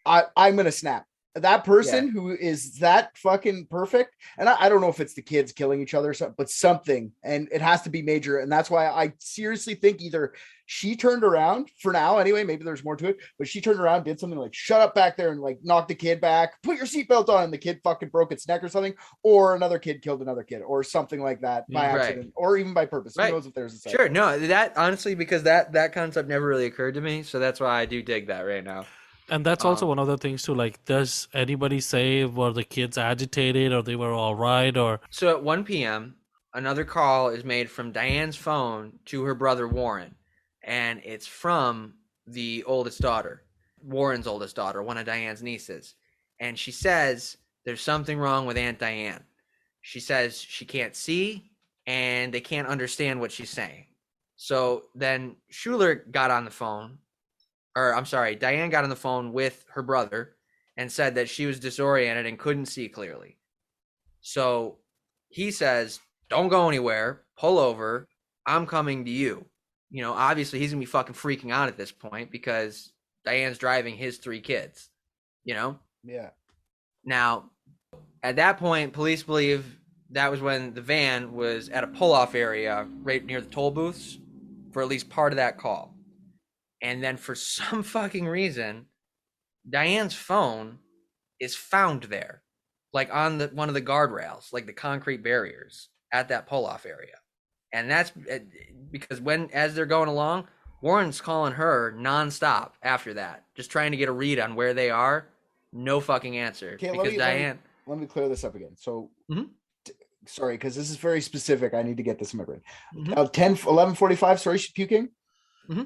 Speaker 4: I'm gonna snap. That person who is that fucking perfect, and I don't know if it's the kids killing each other or something, but something, and it has to be major. And that's why I seriously think either she turned around, for now anyway, maybe there's more to it, but she turned around, did something like shut up back there and like knocked the kid back, put your seatbelt on, and the kid fucking broke its neck or something, or another kid killed another kid or something like that by accident or even by purpose. Who knows if there's a second.
Speaker 2: Sure, no, that honestly, because that concept never really occurred to me, so that's why I do dig that right now.
Speaker 3: And that's also one of the things too. Like, does anybody say were the kids agitated or they were all right? Or
Speaker 2: so at 1 p.m., another call is made from Diane's phone to her brother Warren, and it's from the oldest daughter, Warren's oldest daughter, one of Diane's nieces, and she says there's something wrong with Aunt Diane. She says she can't see and they can't understand what she's saying. So then Schuler got on the phone. Or I'm sorry, Diane got on the phone with her brother and said that she was disoriented and couldn't see clearly. So he says, don't go anywhere, pull over, I'm coming to you. You know, obviously he's gonna be fucking freaking out at this point because Diane's driving his 3 kids, you know?
Speaker 4: Yeah.
Speaker 2: Now, at that point, police believe that was when the van was at a pull-off area right near the toll booths for at least part of that call. And then for some fucking reason, Diane's phone is found there, like on one of the guardrails, like the concrete barriers at that pull-off area. And that's because as they're going along, Warren's calling her nonstop after that, just trying to get a read on where they are. No fucking answer.
Speaker 4: Okay,
Speaker 2: because Diane.
Speaker 4: Let me clear this up again. So,
Speaker 2: Mhm.
Speaker 4: Sorry, because this is very specific. I need to get this in my brain.
Speaker 2: Mhm.
Speaker 4: 11:45. Sorry, she's puking.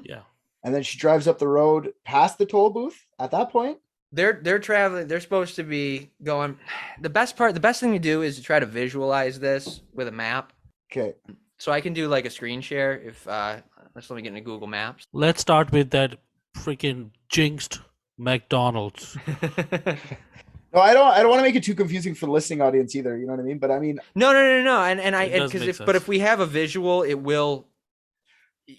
Speaker 3: Yeah.
Speaker 4: And then she drives up the road past the toll booth. At that point,
Speaker 2: They're traveling. They're supposed to be going. The best thing to do is to try to visualize this with a map.
Speaker 4: okay.
Speaker 2: So I can do like a screen share if let's let me get into Google Maps.
Speaker 3: Let's start with that freaking jinxed McDonald's.
Speaker 4: No, I don't want to make it too confusing for the listening audience either. You know what I mean? But I mean,
Speaker 2: No. And I
Speaker 3: It does
Speaker 2: because
Speaker 3: make
Speaker 2: if
Speaker 3: sense.
Speaker 2: but if we have a visual, it will.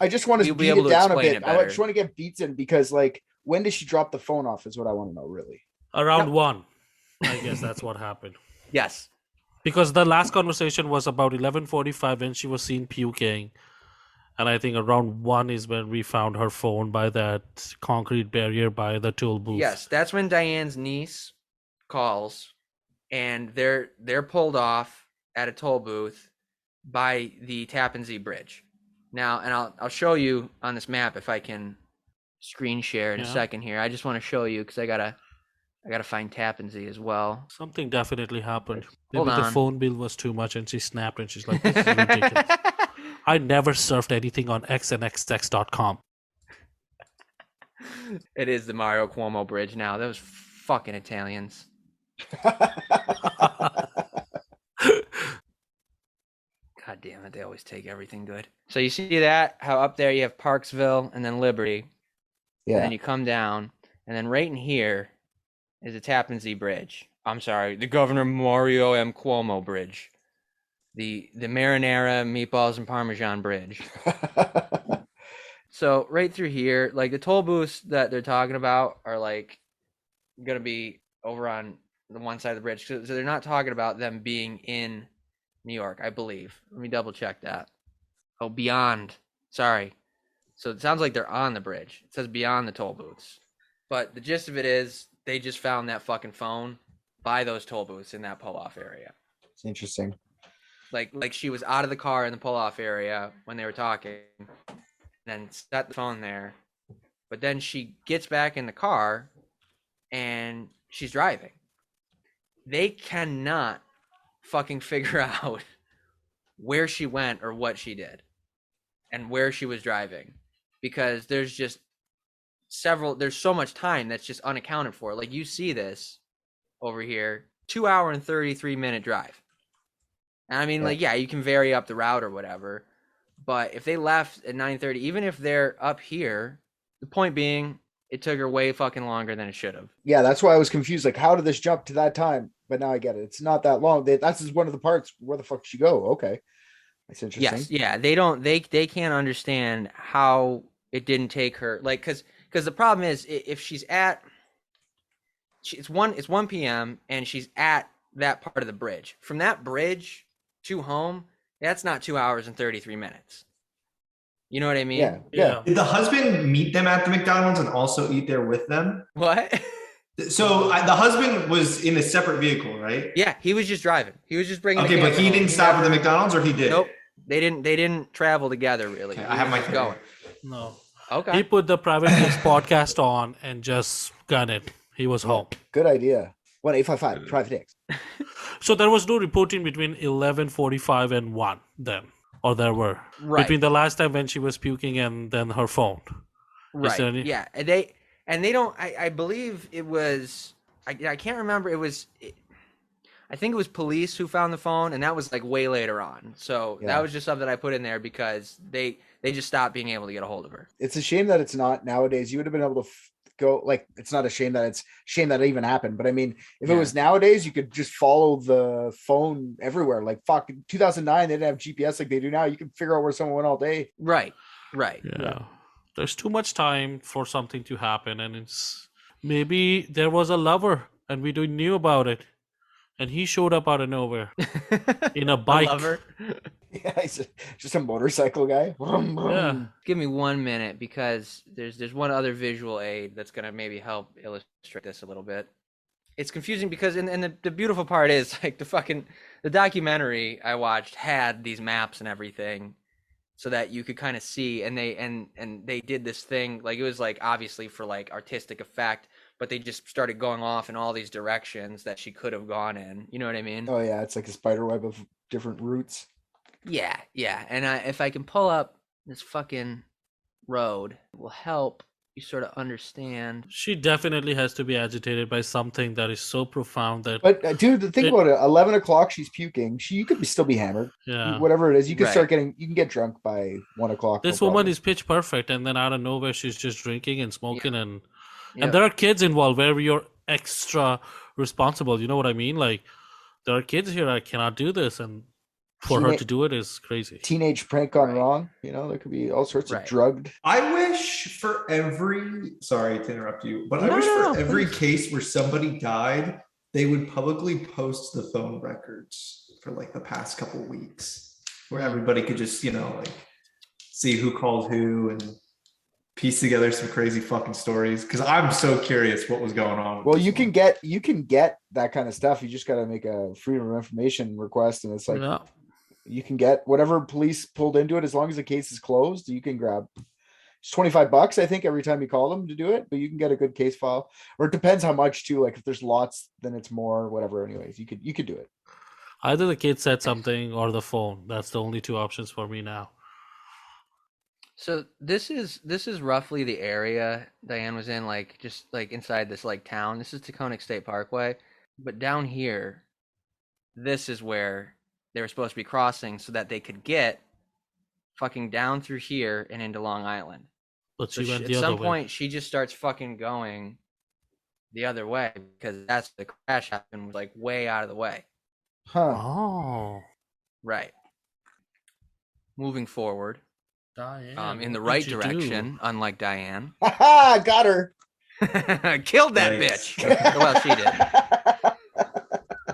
Speaker 4: I just want to
Speaker 2: You'll be
Speaker 4: beat
Speaker 2: able
Speaker 4: it
Speaker 2: to
Speaker 4: down a
Speaker 2: explain
Speaker 4: bit.
Speaker 2: it
Speaker 4: I
Speaker 2: better.
Speaker 4: just want to get beats in because, like, when does she drop the phone off? Is what I want to know, really.
Speaker 3: Around
Speaker 2: Yep.
Speaker 3: 1. I guess that's what happened.
Speaker 2: Yes.
Speaker 3: Because the last conversation was about 11:45 when she was seen puking. And I think around 1 is when we found her phone by that concrete barrier by the toll booth.
Speaker 2: Yes, that's when Diane's niece calls, and they're pulled off at a toll booth by the Tappan Zee Bridge. Now, and I'll show you on this map if I can screen share in a
Speaker 3: Yeah.
Speaker 2: second here. I just want to show you because I gotta find Tappan Zee as well.
Speaker 3: Something definitely happened.
Speaker 2: Hold
Speaker 3: Maybe the
Speaker 2: on.
Speaker 3: phone bill was too much and she snapped and she's like, this is ridiculous. I never surfed anything on xnxx.com.
Speaker 2: It is the Mario Cuomo Bridge now. Those fucking Italians. God damn it, they always take everything good. So you see that, how up there you have Parksville and then Liberty. And
Speaker 4: Yeah.
Speaker 2: then you come down, and then right in here is the Tappan Zee Bridge. I'm sorry, the Governor Mario M. Cuomo Bridge. The Marinara, Meatballs, and Parmesan Bridge. So right through here, like the toll booths that they're talking about are like gonna be over on the one side of the bridge. So they're not talking about them being in New York, I believe. Let me double check that. Oh, beyond. Sorry. So it sounds like they're on the bridge. It says beyond the toll booths. But the gist of it is they just found that fucking phone by those toll booths in that pull-off area.
Speaker 4: It's interesting.
Speaker 2: Like she was out of the car in the pull-off area when they were talking, and then set the phone there. But then she gets back in the car and she's driving. They cannot fucking figure out where she went or what she did and where she was driving, because there's so much time that's just unaccounted for. Like you see this over here, 2 hour and 33-minute drive. And I mean, like, yeah, you can vary up the route or whatever, but if they left at 9:30, even if they're up here, the point being, it took her way fucking longer than it should have.
Speaker 4: Yeah, that's why I was confused. Like, how did this jump to that time? But now I get it. It's not that long. That's just one of the parts. Where the fuck did she go? Okay, that's interesting.
Speaker 2: Yes, yeah, they can't understand how it didn't take her, like, because the problem is if she's it's 1 p.m. and she's at that part of the bridge. From that bridge to home, that's not 2 hours and 33 minutes. You know what I mean?
Speaker 4: Yeah.
Speaker 5: Did the husband meet them at the McDonald's and also eat there with them?
Speaker 2: What?
Speaker 5: So the husband was in a separate vehicle, right?
Speaker 2: Yeah, he was just driving. He was just bringing.
Speaker 5: Okay, but he didn't stop at the McDonald's, or he did?
Speaker 2: Nope. They didn't travel together really.
Speaker 5: Okay, I have my
Speaker 2: going.
Speaker 3: No.
Speaker 2: Okay.
Speaker 3: He put the Private Dicks podcast on and just got it. He was home.
Speaker 4: Good idea. 1-855 Private Dicks.
Speaker 3: So there was no reporting between 11:45 and 1 then. Or there were.
Speaker 2: Right.
Speaker 3: Between the last time when she was puking and then her phone.
Speaker 2: Right.
Speaker 3: there any-
Speaker 2: Yeah. And they don't. I believe it was. I can't remember. I think it was police who found the phone, and that was like way later on. So that was just something I put in there because they just stopped being able to get a hold of her.
Speaker 4: It's a shame that it's not nowadays. You would have been able to go, like, it's not a shame that it even happened. But I mean, if it was nowadays, you could just follow the phone everywhere. Like, fuck, 2009, they didn't have GPS like they do now. You can figure out where someone went all day.
Speaker 2: Right.
Speaker 3: Yeah. There's too much time for something to happen, and it's maybe there was a lover and we knew about it, and he showed up out of nowhere in a bike.
Speaker 2: A lover.
Speaker 4: Yeah, he's just a motorcycle guy.
Speaker 3: Yeah.
Speaker 2: Give me 1 minute because there's one other visual aid that's gonna maybe help illustrate this a little bit. It's confusing because and the beautiful part is like the documentary I watched had these maps and everything, so that you could kind of see. And they did this thing, like it was like obviously for like artistic effect, but they just started going off in all these directions that she could have gone in. You know what I mean?
Speaker 4: Oh yeah, it's like a spider web of different routes.
Speaker 2: Yeah. And if I can pull up this fucking road, it will help you sort of understand.
Speaker 3: She definitely has to be agitated by something that is so profound that.
Speaker 4: But dude, the thing about it, 11 o'clock, she's puking. You could still be hammered.
Speaker 3: Yeah.
Speaker 4: Whatever it is, you can
Speaker 2: Right.
Speaker 4: you can get drunk by 1 o'clock.
Speaker 3: This woman is pitch perfect, and then out of nowhere, she's just drinking and smoking, and
Speaker 2: Yep.
Speaker 3: there are kids involved where you're extra responsible. You know what I mean? Like, there are kids here that cannot do this, and for her to do it is crazy.
Speaker 4: Teenage prank gone wrong. You know, there could be all sorts of drugged.
Speaker 5: I wish for every, sorry to interrupt you, but I wish for every case where somebody died, they would publicly post the phone records for like the past couple weeks, where everybody could just, you know, like see who called who and piece together some crazy fucking stories. Because I'm so curious what was going on.
Speaker 4: Well, you can get that kind of stuff. You just got to make a freedom of information request, and it's like you can get whatever police pulled into it as long as the case is closed. You can grab. It's $25, I think, every time you call them to do it, but you can get a good case file. Or it depends how much too. Like if there's lots, then it's more. Whatever. Anyways, you could do it.
Speaker 3: Either the kid said something or the phone. That's the only two options for me now.
Speaker 2: So this is roughly the area Diane was in, like just like inside this like town. This is Taconic State Parkway, but down here, this is where they were supposed to be crossing so that they could get fucking down through here and into Long Island.
Speaker 3: But
Speaker 2: so
Speaker 3: she went
Speaker 2: at
Speaker 3: the other
Speaker 2: some
Speaker 3: way.
Speaker 2: point, she just starts fucking going the other way because that's the crash happened, like way out of the way.
Speaker 4: Huh.
Speaker 3: Oh.
Speaker 2: Right. Moving forward.
Speaker 3: Diane,
Speaker 2: in the right direction, unlike Diane.
Speaker 4: Got her.
Speaker 2: Killed that bitch. Well, she did.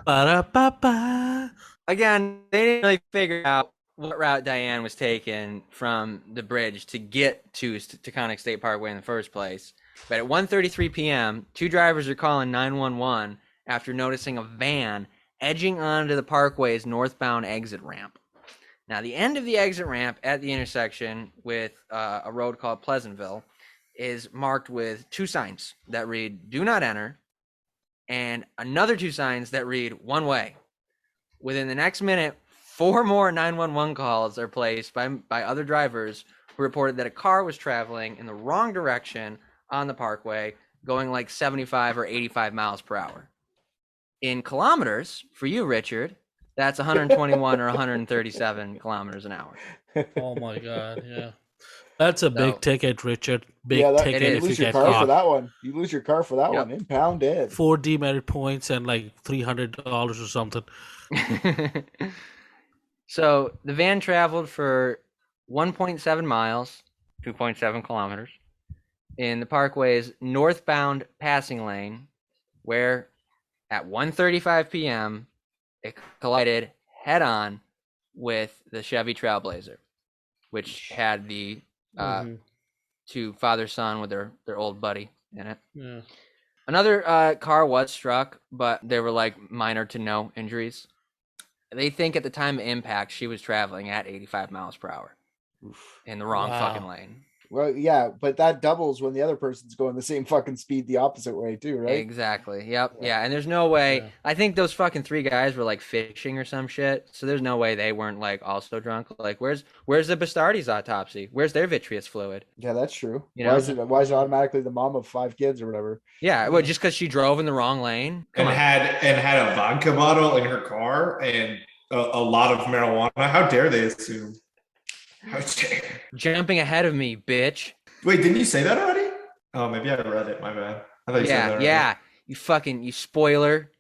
Speaker 3: Ba-da-ba-ba.
Speaker 2: Again, they didn't really figure out what route Diane was taking from the bridge to get to Taconic State Parkway in the first place. But at 1:33 p.m., two drivers are calling 911 after noticing a van edging onto the Parkway's northbound exit ramp. Now, the end of the exit ramp at the intersection with a road called Pleasantville is marked with two signs that read, "Do not enter," and another two signs that read, "One way." Within the next minute, 4 more 911 calls are placed by other drivers who reported that a car was traveling in the wrong direction on the Parkway, going like 75 or 85 miles per hour. In kilometers, for you, Richard, that's 121 or 137 kilometers an hour.
Speaker 3: Oh my God! Yeah, that's a big ticket, Richard. Big ticket
Speaker 4: you
Speaker 3: if
Speaker 4: lose
Speaker 3: you
Speaker 4: your
Speaker 3: get
Speaker 4: car
Speaker 3: caught.
Speaker 4: for that one. You lose your car for that one. Impounded.
Speaker 3: 4 demerit points and like $300 or something.
Speaker 2: So the van traveled for 1.7 miles, 2.7 kilometers, in the Parkway's northbound passing lane, where at 1:35 p.m. it collided head-on with the Chevy Trailblazer, which had the two father-son with their old buddy in it.
Speaker 3: Yeah.
Speaker 2: Another car was struck, but there were like minor to no injuries. They think at the time of impact, she was traveling at 85 miles per hour in the wrong fucking lane.
Speaker 4: Well, yeah, but that doubles when the other person's going the same fucking speed the opposite way too, right?
Speaker 2: Exactly. Yep. Yeah. And there's no way. Yeah. I think those fucking 3 guys were like fishing or some shit. So there's no way they weren't like also drunk. Like, where's the Bastardi's autopsy? Where's their vitreous fluid?
Speaker 4: Yeah, that's true.
Speaker 2: You know?
Speaker 4: Why is it automatically the mom of 5 kids or whatever?
Speaker 2: Yeah. Well, just because she drove in the wrong lane
Speaker 5: and had a vodka bottle in her car and a lot of marijuana. How dare they assume? How dare.
Speaker 2: Jumping ahead of me, bitch.
Speaker 5: Wait, didn't you say that already? Oh, maybe I read it. My bad. I thought you said that already.
Speaker 2: Yeah. You spoiler.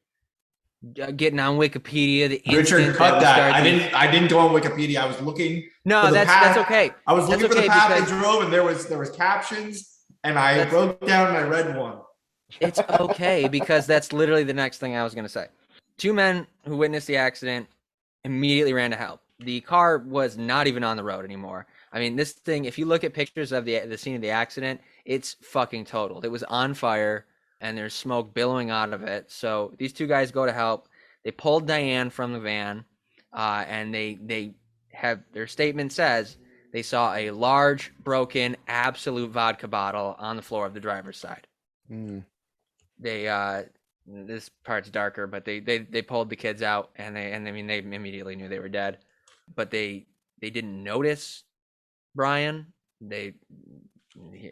Speaker 2: Getting on Wikipedia. The
Speaker 5: Richard, cut that. I didn't go on Wikipedia. I was looking.
Speaker 2: No, that's okay.
Speaker 5: I was looking for the path they drove, and there was captions, and I wrote down and I read one.
Speaker 2: It's okay because that's literally the next thing I was going to say. 2 men who witnessed the accident immediately ran to help. The car was not even on the road anymore. I mean, this thing, if you look at pictures of the scene of the accident, it's fucking totaled. It was on fire and there's smoke billowing out of it. So these 2 guys go to help. They pulled Diane from the van and they have, their statement says they saw a large, broken, absolute vodka bottle on the floor of the driver's side. They this part's darker, but they pulled the kids out, and they immediately knew they were dead, but they didn't notice Brian.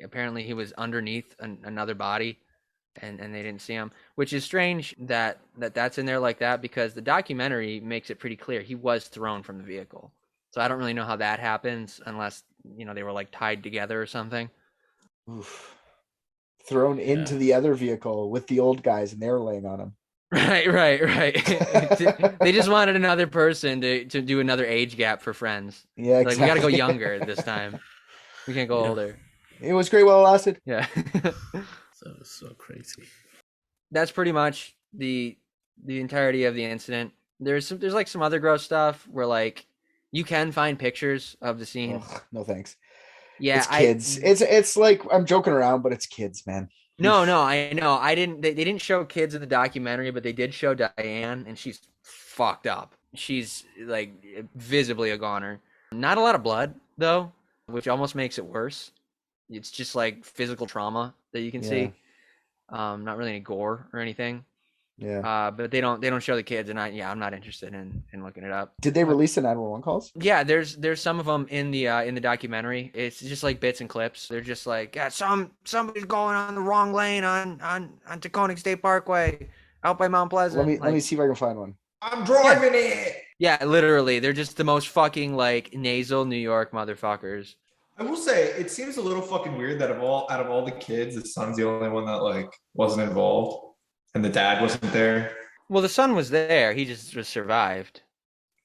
Speaker 2: Apparently he was underneath another body, and they didn't see him, which is strange that's in there like that, because the documentary makes it pretty clear he was thrown from the vehicle. So I don't really know how that happens, unless they were like tied together or something.
Speaker 4: Oof. Thrown into the other vehicle with the old guys, and they were laying on him.
Speaker 2: Right. They just wanted another person to do another age gap for friends.
Speaker 4: Yeah, exactly.
Speaker 2: Like, we got to go younger this time. We can't go older.
Speaker 4: It was great while it lasted.
Speaker 2: Yeah.
Speaker 3: So crazy.
Speaker 2: That's pretty much the entirety of the incident. There's like some other gross stuff where like you can find pictures of the scene.
Speaker 4: Ugh, no thanks.
Speaker 2: Yeah,
Speaker 4: it's kids. It's like, I'm joking around, but it's kids, man.
Speaker 2: No, I know. They didn't show kids in the documentary, but they did show Diane, and she's fucked up. She's like visibly a goner. Not a lot of blood though, which almost makes it worse. It's just like physical trauma that you can see. Not really any gore or anything. Yeah. But they don't show the kids, and I'm not interested in looking it up.
Speaker 4: Did they release the 911 calls?
Speaker 2: Yeah, there's some of them in the documentary. It's just like bits and clips. They're just like, yeah, somebody's going on the wrong lane on Taconic State Parkway out by Mount Pleasant.
Speaker 4: Let me see if I can find one.
Speaker 5: I'm driving it.
Speaker 2: Yeah, literally, they're just the most fucking like nasal New York motherfuckers.
Speaker 5: I will say, it seems a little fucking weird that out of all the kids, the son's the only one that like wasn't involved. And the dad wasn't there?
Speaker 2: Well, the son was there. He just survived.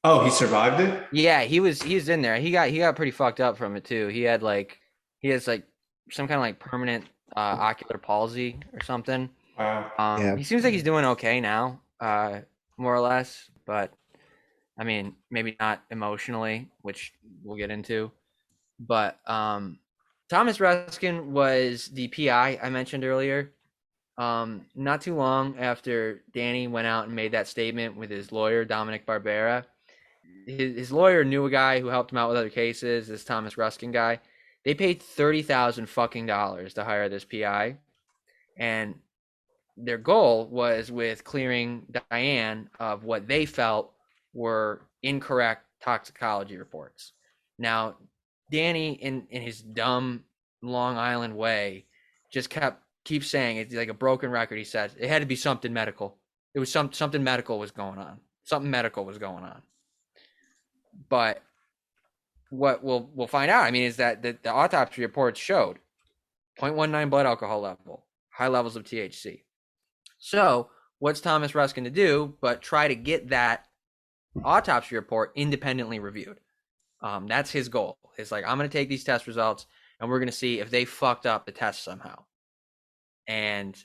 Speaker 5: Oh, he survived it?
Speaker 2: Yeah, he was in there. He got pretty fucked up from it too. He has some kind of like permanent ocular palsy or something.
Speaker 5: Wow.
Speaker 2: He seems like he's doing okay now, more or less, but I mean, maybe not emotionally, which we'll get into. But Thomas Ruskin was the PI I mentioned earlier. Not too long after Danny went out and made that statement with his lawyer, Dominic Barbera, his lawyer knew a guy who helped him out with other cases, this Thomas Ruskin guy. They paid $30,000 fucking dollars to hire this PI. And their goal was with clearing Diane of what they felt were incorrect toxicology reports. Now, Danny, in his dumb Long Island way, just keeps saying, it's like a broken record. He says it had to be something medical. It was something medical was going on. Something medical was going on. But what we'll find out, I mean, is that the autopsy reports showed 0.19 blood alcohol level, high levels of THC. So what's Thomas Ruskin to do but try to get that autopsy report independently reviewed? That's his goal. It's like, I'm going to take these test results and we're going to see if they fucked up the test somehow. And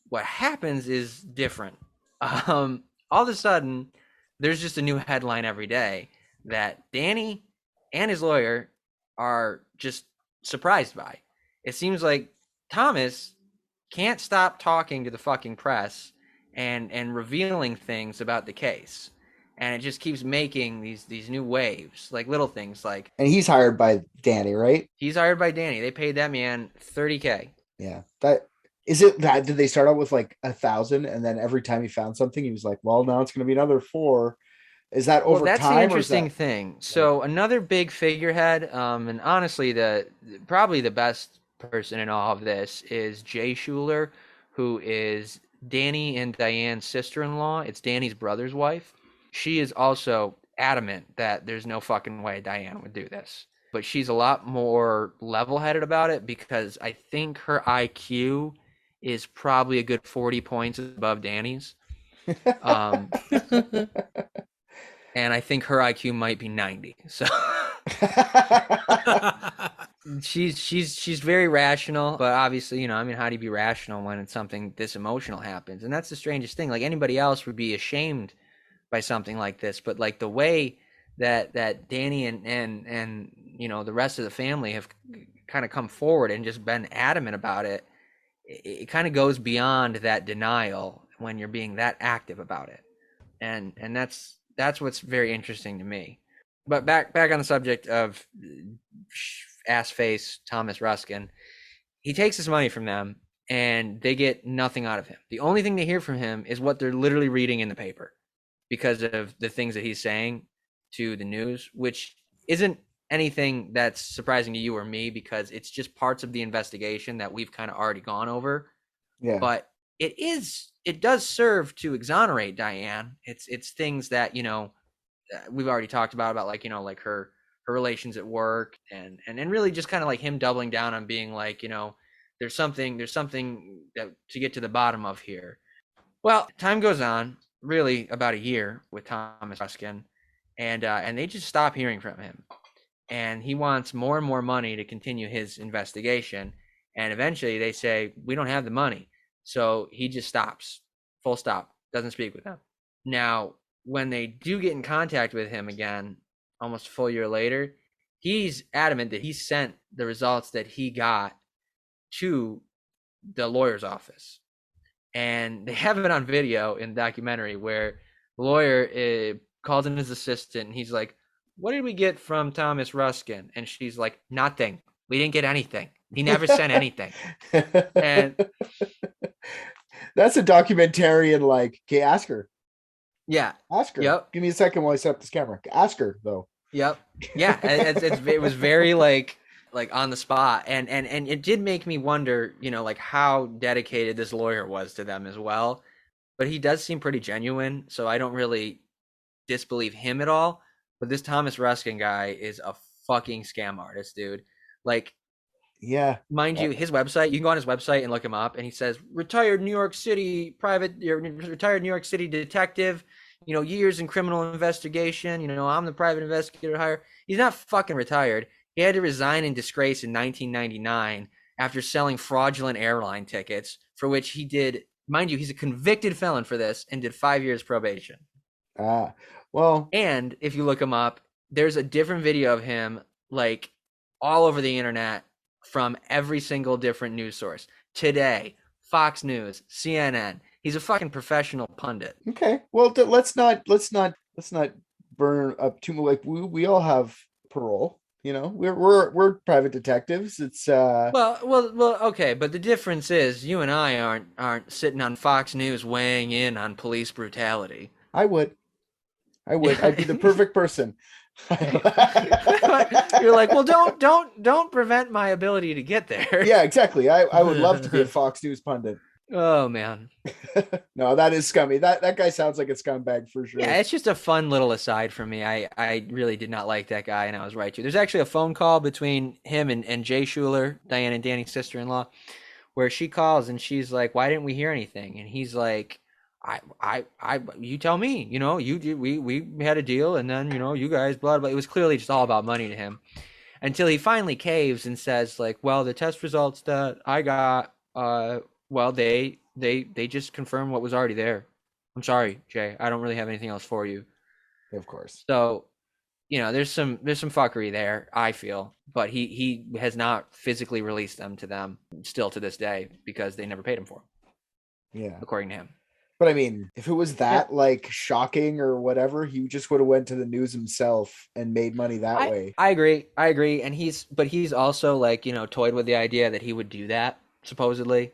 Speaker 2: what happens is different. All of a sudden, there's just a new headline every day that Danny and his lawyer are just surprised by. It seems like Thomas can't stop talking to the fucking press and revealing things about the case. And it just keeps making these new waves, like little things like.
Speaker 4: And he's hired by Danny, right?
Speaker 2: He's hired by Danny. They paid that man $30K.
Speaker 4: Yeah. That is it. That did they start out with like 1,000, and then every time he found something, he was like, "Well, now it's going to be another 4." Is that over time?
Speaker 2: That's the interesting thing. So another big figurehead, and honestly, probably the best person in all of this is Diane Schuler, who is Danny and Diane's sister-in-law. It's Danny's brother's wife. She is also adamant that there's no fucking way Diane would do this. But she's a lot more level-headed about it because I think her IQ is probably a good 40 points above Danny's. And I think her IQ might be 90. So she's very rational, but obviously, how do you be rational when it's something this emotional happens? And that's the strangest thing. Like, anybody else would be ashamed by something like this, but like the way that Danny and the rest of the family have kind of come forward and just been adamant about it, it kind of goes beyond that denial when you're being that active about it. And that's what's very interesting to me. But back on the subject of ass face Thomas Ruskin, he takes this money from them and they get nothing out of him. The only thing they hear from him is what they're literally reading in the paper because of the things that he's saying to the news, which isn't anything that's surprising to you or me because it's just parts of the investigation that we've kind of already gone over.
Speaker 4: Yeah.
Speaker 2: But it does serve to exonerate Diane. It's things that, we've already talked about like, like her relations at work and really just kind of like him doubling down on being like, there's something that to get to the bottom of here. Well, time goes on, really about a year with Thomas Ruskin, and they just stop hearing from him. And he wants more and more money to continue his investigation. And eventually they say, we don't have the money. So he just stops, full stop, doesn't speak with them. Now, when they do get in contact with him again, almost a full year later, he's adamant that he sent the results that he got to the lawyer's office. And they have it on video in the documentary where the lawyer calls in his assistant and he's like, what did we get from Thomas Ruskin? And she's like, nothing. We didn't get anything. He never sent anything. And
Speaker 4: that's a documentarian, like, okay, ask her.
Speaker 2: Yeah.
Speaker 4: Ask her.
Speaker 2: Yep.
Speaker 4: Give me a second while I set up this camera. Ask her, though.
Speaker 2: Yep. Yeah. It was very like on the spot. And it did make me wonder, like how dedicated this lawyer was to them as well. But he does seem pretty genuine. So I don't really disbelieve him at all. But this Thomas Ruskin guy is a fucking scam artist, dude. Like,
Speaker 4: yeah.
Speaker 2: Mind you, his website, you can go on his website and look him up, and he says, retired New York City detective, years in criminal investigation, I'm the private investigator hire. He's not fucking retired. He had to resign in disgrace in 1999 after selling fraudulent airline tickets, for which he did, mind you, he's a convicted felon for this and did 5 years probation.
Speaker 4: Well.
Speaker 2: And if you look him up, there's a different video of him, like, all over the internet from every single different news source. Today, Fox News, CNN. He's a fucking professional pundit.
Speaker 4: Okay. Well, let's not burn up too much. Like we all have parole. We're private detectives. It's
Speaker 2: well, okay, but the difference is you and I aren't sitting on Fox News weighing in on police brutality.
Speaker 4: I would. I'd be the perfect person.
Speaker 2: You're like, well, don't prevent my ability to get there.
Speaker 4: Yeah, exactly. I would love to be a Fox News pundit.
Speaker 2: Oh man.
Speaker 4: No, that is scummy. That guy sounds like a scumbag for sure.
Speaker 2: Yeah, it's just a fun little aside for me. I really did not like that guy, and I was right too. There's actually a phone call between him and Jay Schuler, Diane and Danny's sister-in-law, where she calls and she's like, why didn't we hear anything? And he's like, you tell me, we had a deal and then, you guys, blah, blah. It was clearly just all about money to him until he finally caves and says like, well, the test results that I got, well, they just confirmed what was already there. I'm sorry, Jay. I don't really have anything else for you.
Speaker 4: Of course.
Speaker 2: So, there's some fuckery there, I feel, but he has not physically released them to them still to this day because they never paid him for them.
Speaker 4: Yeah.
Speaker 2: According to him.
Speaker 4: But I mean, if it was that like shocking or whatever, he just would have went to the news himself and made money that way.
Speaker 2: I agree. And he's also like, toyed with the idea that he would do that supposedly,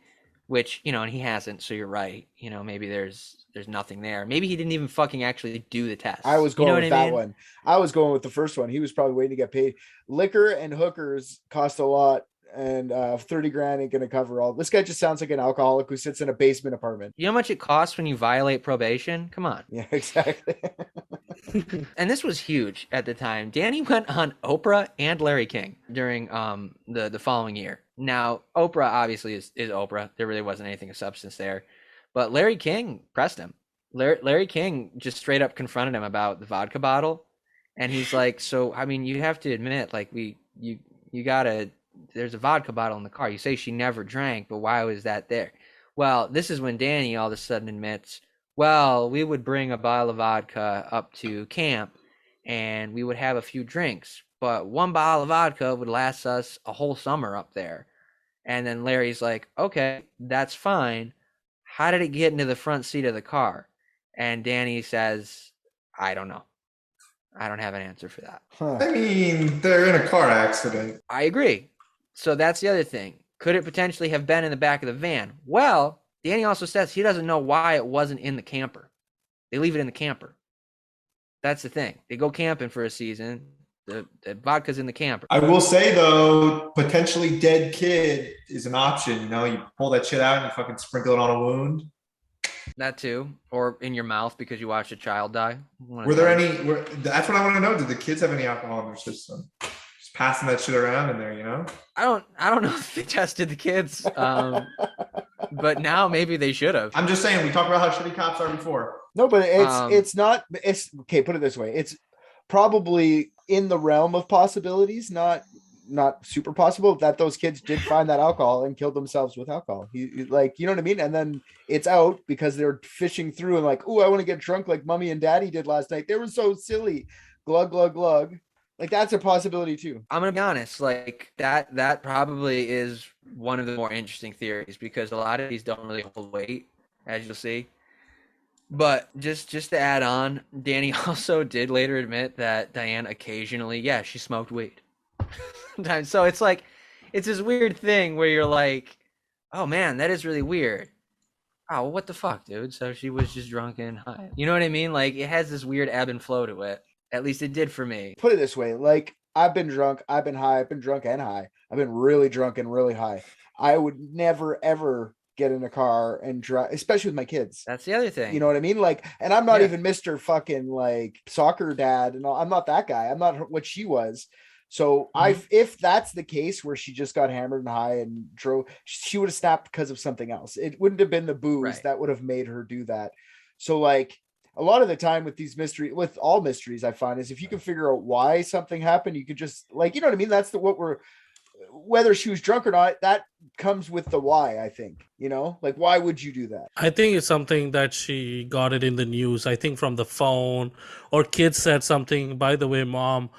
Speaker 2: which, and he hasn't. So you're right. Maybe there's nothing there. Maybe he didn't even fucking actually do the test.
Speaker 4: I was going with that one. I was going with the first one. He was probably waiting to get paid. Liquor and hookers cost a lot. And $30,000 ain't gonna cover all. This guy just sounds like an alcoholic who sits in a basement apartment.
Speaker 2: You know how much it costs when you violate probation? Come on.
Speaker 4: Yeah, exactly.
Speaker 2: And this was huge at the time. Danny went on Oprah and Larry King during the following year. Now, Oprah obviously is Oprah. There really wasn't anything of substance there. But Larry King pressed him. Larry King just straight up confronted him about the vodka bottle. And he's like, so, I mean, you have to admit, like, you gotta... There's a vodka bottle in the car. You say she never drank, but why was that there? Well, this is when Danny all of a sudden admits, well, we would bring a bottle of vodka up to camp and we would have a few drinks, but one bottle of vodka would last us a whole summer up there. And then Larry's like, okay, that's fine. How did it get into the front seat of the car? And Danny says, I don't know. I don't have an answer for that.
Speaker 5: I mean, they're in a car accident.
Speaker 2: I agree. So that's the other thing. Could it potentially have been in the back of the van? Well, Danny also says he doesn't know why it wasn't in the camper. They leave it in the camper. That's the thing. They go camping for a season. The vodka's in the camper.
Speaker 5: I will say, though, potentially dead kid is an option. You know, you pull that shit out and you fucking sprinkle it on a wound.
Speaker 2: That too. Or in your mouth because you watched a child die.
Speaker 5: Were there any... that's what I want to know. Did the kids have any alcohol in their system? Just passing that shit around in there, you know?
Speaker 2: I don't know if they tested the kids. But now maybe they should have.
Speaker 5: I'm just saying, we talked about how shitty cops are before.
Speaker 4: No, but it's not... It's okay, put it this way. It's probably in the realm of possibilities, not super possible, that those kids did find that alcohol and killed themselves with alcohol. Like, you know what I mean? And then it's out because they're fishing through and like, oh, I want to get drunk like mommy and daddy did last night. They were so silly. Glug, glug, glug. Like, that's a possibility too.
Speaker 2: I'm gonna be honest, like that probably is one of the more interesting theories because a lot of these don't really hold weight, as you'll see. But just to add on, Danny also did later admit that Diane occasionally, she smoked weed. So it's like, it's this weird thing where you're like, oh man, that is really weird. Oh, what the fuck, dude? So she was just drunk and high. You know what I mean? Like, it has this weird ebb and flow to it. At least it did for me.
Speaker 4: Put it this way, like, I've been drunk, I've been high, I've been drunk and high. I've been really drunk and really high. I would never, ever get in a car and drive, especially with my kids.
Speaker 2: That's the other thing.
Speaker 4: You know what I mean? Like, and I'm not even Mr. fucking like soccer dad and all. I'm not that guy. I'm not what she was. So if that's the case where she just got hammered and high and drove, she would have snapped because of something else. It wouldn't have been the booze that would have made her do that. So like a lot of the time with these with all mysteries, I find is if you can figure out why something happened, you could just like, you know what I mean? That's whether she was drunk or not, that comes with the why, I think, you know, like, why would you do that?
Speaker 3: I think it's something that she got it in the news, I think from the phone, or kids said something, by the way, mom,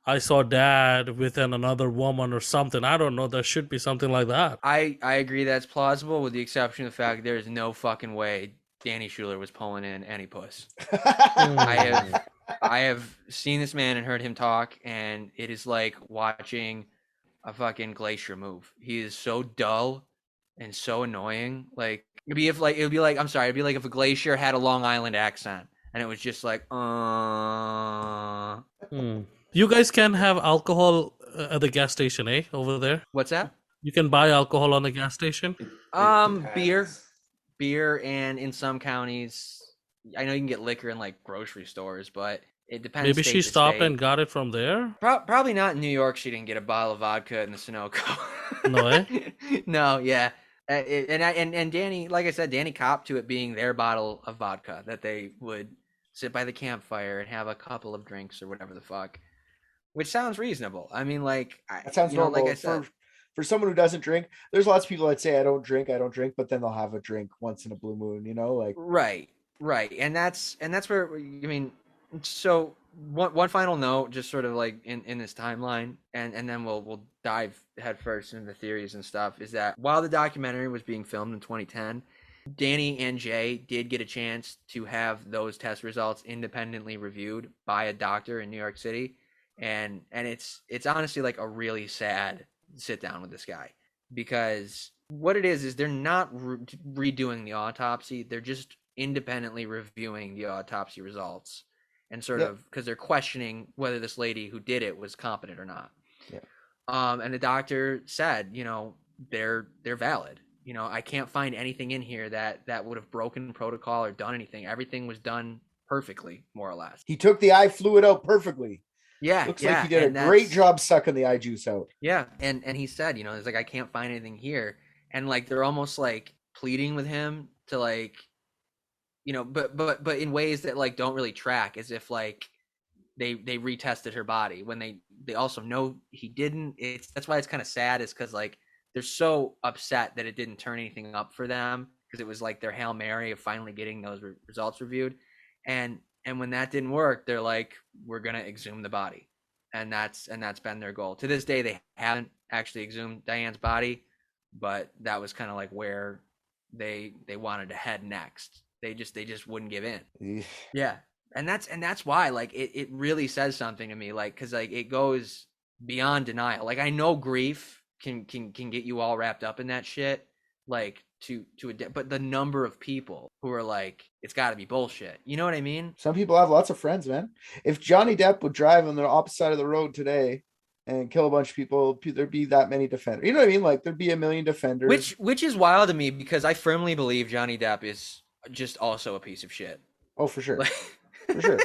Speaker 3: I saw dad with another woman or something. I don't know. There should be something like that.
Speaker 2: I agree that's plausible with the exception of the fact there is no fucking way Danny Schuler was pulling in any puss. I have seen this man and heard him talk, and it is like watching a fucking glacier move. He is so dull and so annoying. Like it'd be like if a glacier had a Long Island accent and it was just like
Speaker 3: You guys can have alcohol at the gas station, eh? Over there.
Speaker 2: What's that?
Speaker 3: You can buy alcohol on the gas station.
Speaker 2: Beer, and in some counties, I know you can get liquor in like grocery stores, but it depends.
Speaker 3: Maybe she stopped and got it from there.
Speaker 2: Probably not in New York. She didn't get a bottle of vodka in the Sunoco.
Speaker 3: No, eh?
Speaker 2: No, yeah. And Danny, like I said, Danny copped to it being their bottle of vodka that they would sit by the campfire and have a couple of drinks or whatever the fuck, which sounds reasonable. I mean, like
Speaker 4: that sounds normal. Like I said, for someone who doesn't drink, there's lots of people that say I don't drink, but then they'll have a drink once in a blue moon. You know, like
Speaker 2: right, and that's where I mean. So one final note, just sort of like in this timeline, and then we'll dive headfirst into the theories and stuff, is that while the documentary was being filmed in 2010, Danny and Jay did get a chance to have those test results independently reviewed by a doctor in New York City, and it's honestly like a really sad sit down with this guy, because what it is they're not redoing the autopsy, they're just independently reviewing the autopsy results. And sort of because they're questioning whether this lady who did it was competent or not. Yeah. And the doctor said, you know, they're valid. You know, I can't find anything in here that would have broken protocol or done anything. Everything was done perfectly, more or less.
Speaker 4: He took the eye fluid out perfectly.
Speaker 2: Yeah.
Speaker 4: Looks like he did a great job sucking the eye juice out.
Speaker 2: Yeah. And he said, you know, it's like, I can't find anything here. And like, they're almost like pleading with him to like, you know, but in ways that like don't really track, as if like they retested her body when they also know he didn't. That's why it's kind of sad, is because like they're so upset that it didn't turn anything up for them, because it was like their Hail Mary of finally getting those results reviewed, and when that didn't work, they're like, we're gonna exhume the body, and that's been their goal. To this day, they haven't actually exhumed Diane's body, but that was kind of like where they wanted to head next. They just wouldn't give in. Yeah. And that's why, like, it really says something to me, like, because like it goes beyond denial. Like, I know grief can get you all wrapped up in that shit, like but the number of people who are like, it's got to be bullshit. You know what I mean?
Speaker 4: Some people have lots of friends, man. If Johnny Depp would drive on the opposite side of the road today and kill a bunch of people, there'd be that many defenders. You know what I mean? Like, there'd be a million defenders.
Speaker 2: Which is wild to me, because I firmly believe Johnny Depp is just also a piece of shit.
Speaker 4: Oh, for sure.
Speaker 2: Like,
Speaker 4: for sure.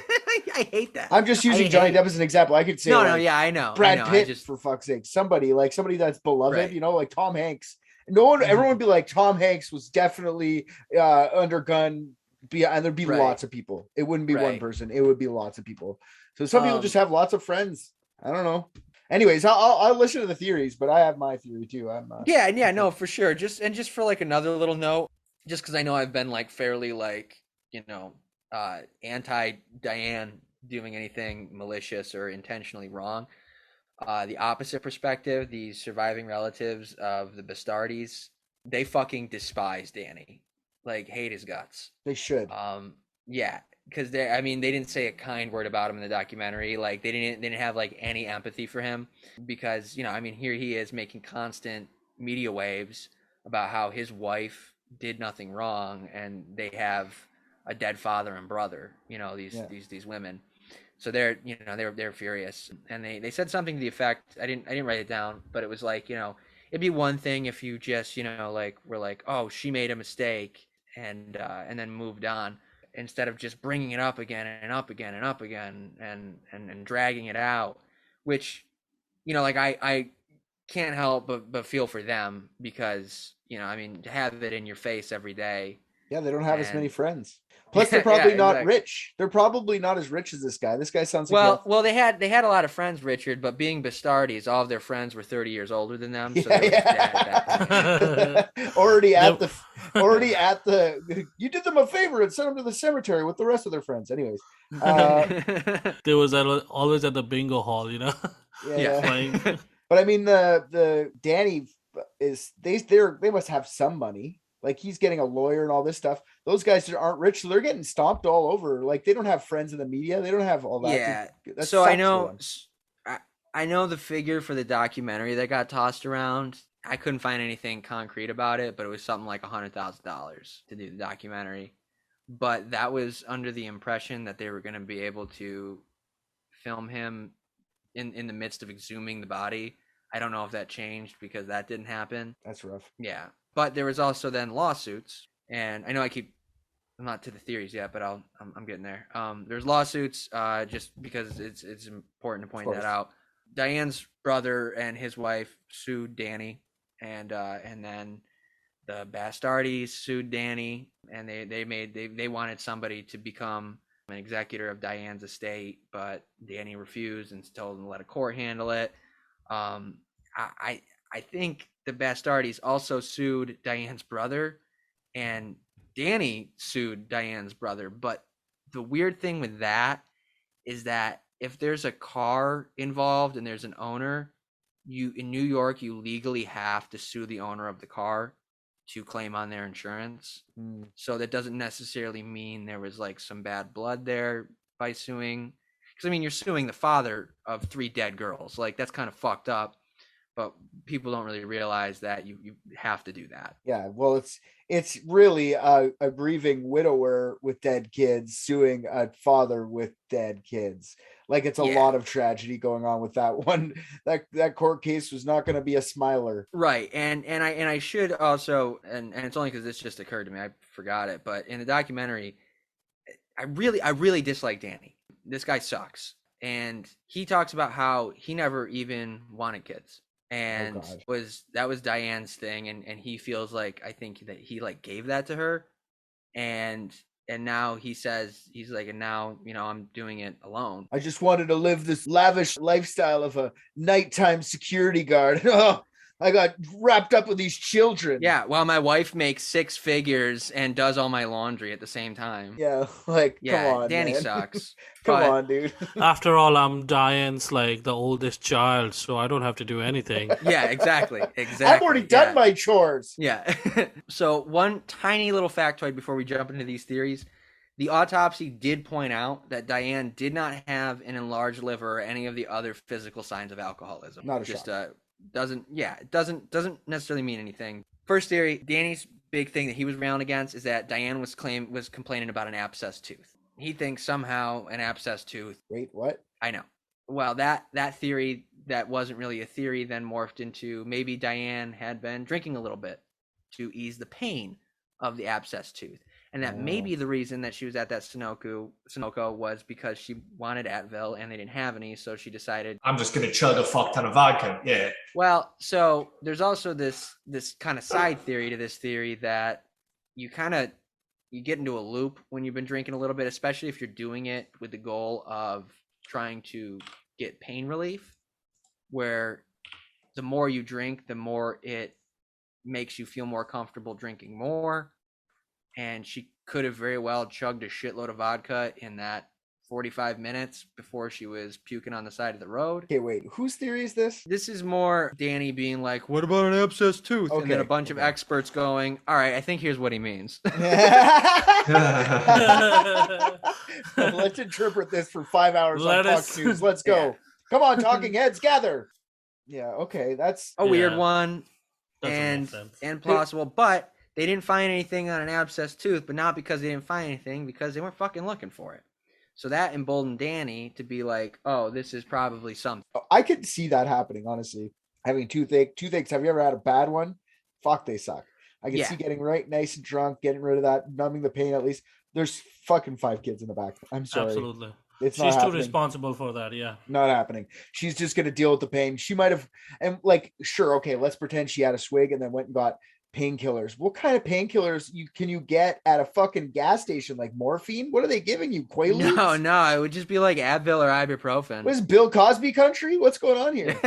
Speaker 2: I hate that.
Speaker 4: I'm just using Johnny Depp as an example. I could say
Speaker 2: yeah, I know.
Speaker 4: Brad Pitt, for fuck's sake. Somebody that's beloved,
Speaker 2: right.
Speaker 4: You know, like Tom Hanks. No one, everyone would be like, Tom Hanks was definitely undergun. And there'd be
Speaker 2: right.
Speaker 4: lots of people. It wouldn't be
Speaker 2: right.
Speaker 4: one person. It would be lots of people. So some people just have lots of friends. I don't know. Anyways, I'll listen to the theories, but I have my theory too.
Speaker 2: No, for sure. Just for like another little note, just because I know I've been like fairly like, you know, anti Diane doing anything malicious or intentionally wrong. The opposite perspective, the surviving relatives of the Bastardis, they fucking despise Danny, like hate his guts.
Speaker 4: They should.
Speaker 2: Yeah, because they didn't say a kind word about him in the documentary. Like they didn't have like any empathy for him, because, you know, I mean, here he is making constant media waves about how his wife did nothing wrong and they have a dead father and brother. You know, these women. So they're furious, and they said something to the effect, I didn't write it down, but it was like, you know, it'd be one thing if you just, you know, like, we're like, oh, she made a mistake and then moved on, instead of just bringing it up again and up again and up again and dragging it out, which, you know, like I can't help but feel for them, because, you know, I mean, to have it in your face every day.
Speaker 4: Yeah, they don't have as many friends. Plus, they're probably not rich. They're probably not as rich as this guy. This guy sounds like
Speaker 2: well, they had a lot of friends, Richard, but being Bastardis, all of their friends were 30 years older than them, so they were just dead at that point.
Speaker 4: already at the. You did them a favor and sent them to the cemetery with the rest of their friends. Anyways,
Speaker 3: there was always at the bingo hall, you know.
Speaker 4: Yeah. But I mean, the Danny is they must have some money. Like, he's getting a lawyer and all this stuff. Those guys aren't rich, so they're getting stomped all over. Like, they don't have friends in the media. They don't have all that.
Speaker 2: Yeah. So I know the figure for the documentary that got tossed around. I couldn't find anything concrete about it, but it was something like $100,000 to do the documentary. But that was under the impression that they were going to be able to film him in the midst of exhuming the body. I don't know if that changed, because that didn't happen.
Speaker 4: That's rough.
Speaker 2: Yeah. But there was also then lawsuits, and I know I'm not to the theories yet, but I'm getting there. There's lawsuits, just because it's important to point that out. Diane's brother and his wife sued Danny, and then the Bastardis sued Danny, and they wanted somebody to become an executor of Diane's estate, but Danny refused and told them to let a court handle it. I think the Bastardis also sued Diane's brother, and Danny sued Diane's brother. But the weird thing with that is that if there's a car involved and there's an owner, in New York, you legally have to sue the owner of the car to claim on their insurance. So that doesn't necessarily mean there was like some bad blood there by suing. Because, I mean, you're suing the father of 3 dead girls. Like, that's kind of fucked up. But people don't really realize that you have to do that.
Speaker 4: Yeah, well, it's really a grieving widower with dead kids suing a father with dead kids. Like, it's a lot of tragedy going on with that one. That court case was not going to be a smiler.
Speaker 2: Right, and I should also, and it's only because this just occurred to me, I forgot it, but in the documentary, I really dislike Danny. This guy sucks, and he talks about how he never even wanted kids. And that was Diane's thing, and he feels like, I think that he like gave that to her, and now he says, he's like, and now, you know, I'm doing it alone.
Speaker 4: I just wanted to live this lavish lifestyle of a nighttime security guard. Oh, I got wrapped up with these children.
Speaker 2: Yeah, while my wife makes 6 figures and does all my laundry at the same time.
Speaker 4: Yeah, like, come on,
Speaker 2: Danny
Speaker 4: man.
Speaker 2: sucks.
Speaker 4: Come on, dude.
Speaker 3: After all, I'm Diane's like the oldest child, so I don't have to do anything.
Speaker 2: Yeah, exactly.
Speaker 4: I've already done my chores.
Speaker 2: Yeah. So one tiny little factoid before we jump into these theories. The autopsy did point out that Diane did not have an enlarged liver or any of the other physical signs of alcoholism.
Speaker 4: Not a shock.
Speaker 2: Doesn't necessarily mean anything. First theory, Danny's big thing that he was railing against is that Diane was complaining about an abscessed tooth. He thinks somehow an abscessed tooth.
Speaker 4: Wait, what?
Speaker 2: I know. Well, that theory that wasn't really a theory then morphed into maybe Diane had been drinking a little bit to ease the pain of the abscessed tooth. And that maybe the reason that she was at that Sunoco was because she wanted Advil and they didn't have any, so she decided,
Speaker 5: I'm just gonna chug a fuck ton of vodka. Yeah.
Speaker 2: Well, so there's also this kind of side theory to this theory that you get into a loop when you've been drinking a little bit, especially if you're doing it with the goal of trying to get pain relief, where the more you drink, the more it makes you feel more comfortable drinking more. And she could have very well chugged a shitload of vodka in that 45 minutes before she was puking on the side of the road.
Speaker 4: Okay, wait, whose theory is this?
Speaker 2: This is more Danny being like, what about an abscessed tooth? Okay, and then a bunch of experts going, all right, I think here's what he means.
Speaker 4: Let's interpret this for 5 hours on Fox News. Let's go.
Speaker 2: Yeah.
Speaker 4: Come on, talking heads, gather. Yeah, okay, that's
Speaker 2: a weird one and plausible, but they didn't find anything on an abscessed tooth, but not because they didn't find anything, because they weren't fucking looking for it. So that emboldened Danny to be like, oh, this is probably something.
Speaker 4: I could see that happening, honestly. Having toothaches, have you ever had a bad one? Fuck, they suck. I can see getting right nice and drunk, getting rid of that, numbing the pain at least. There's fucking 5 kids in the back. I'm sorry.
Speaker 3: Absolutely.
Speaker 4: She's
Speaker 3: too responsible for that, yeah.
Speaker 4: Not happening. She's just going to deal with the pain. She might have, and like, sure, okay, let's pretend she had a swig and then went and got painkillers. What kind of painkillers can you get at a fucking gas station? Like morphine? What are they giving you? Quaaludes?
Speaker 2: No, it would just be like Advil or ibuprofen.
Speaker 4: What is Bill Cosby country? What's going on here?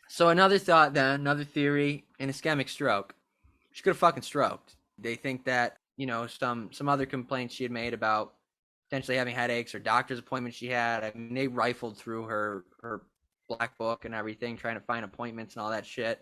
Speaker 2: So another theory, an ischemic stroke. She could have fucking stroked. They think that, some other complaints she had made about potentially having headaches or doctor's appointments she had. I mean, they rifled through her black book and everything, trying to find appointments and all that shit.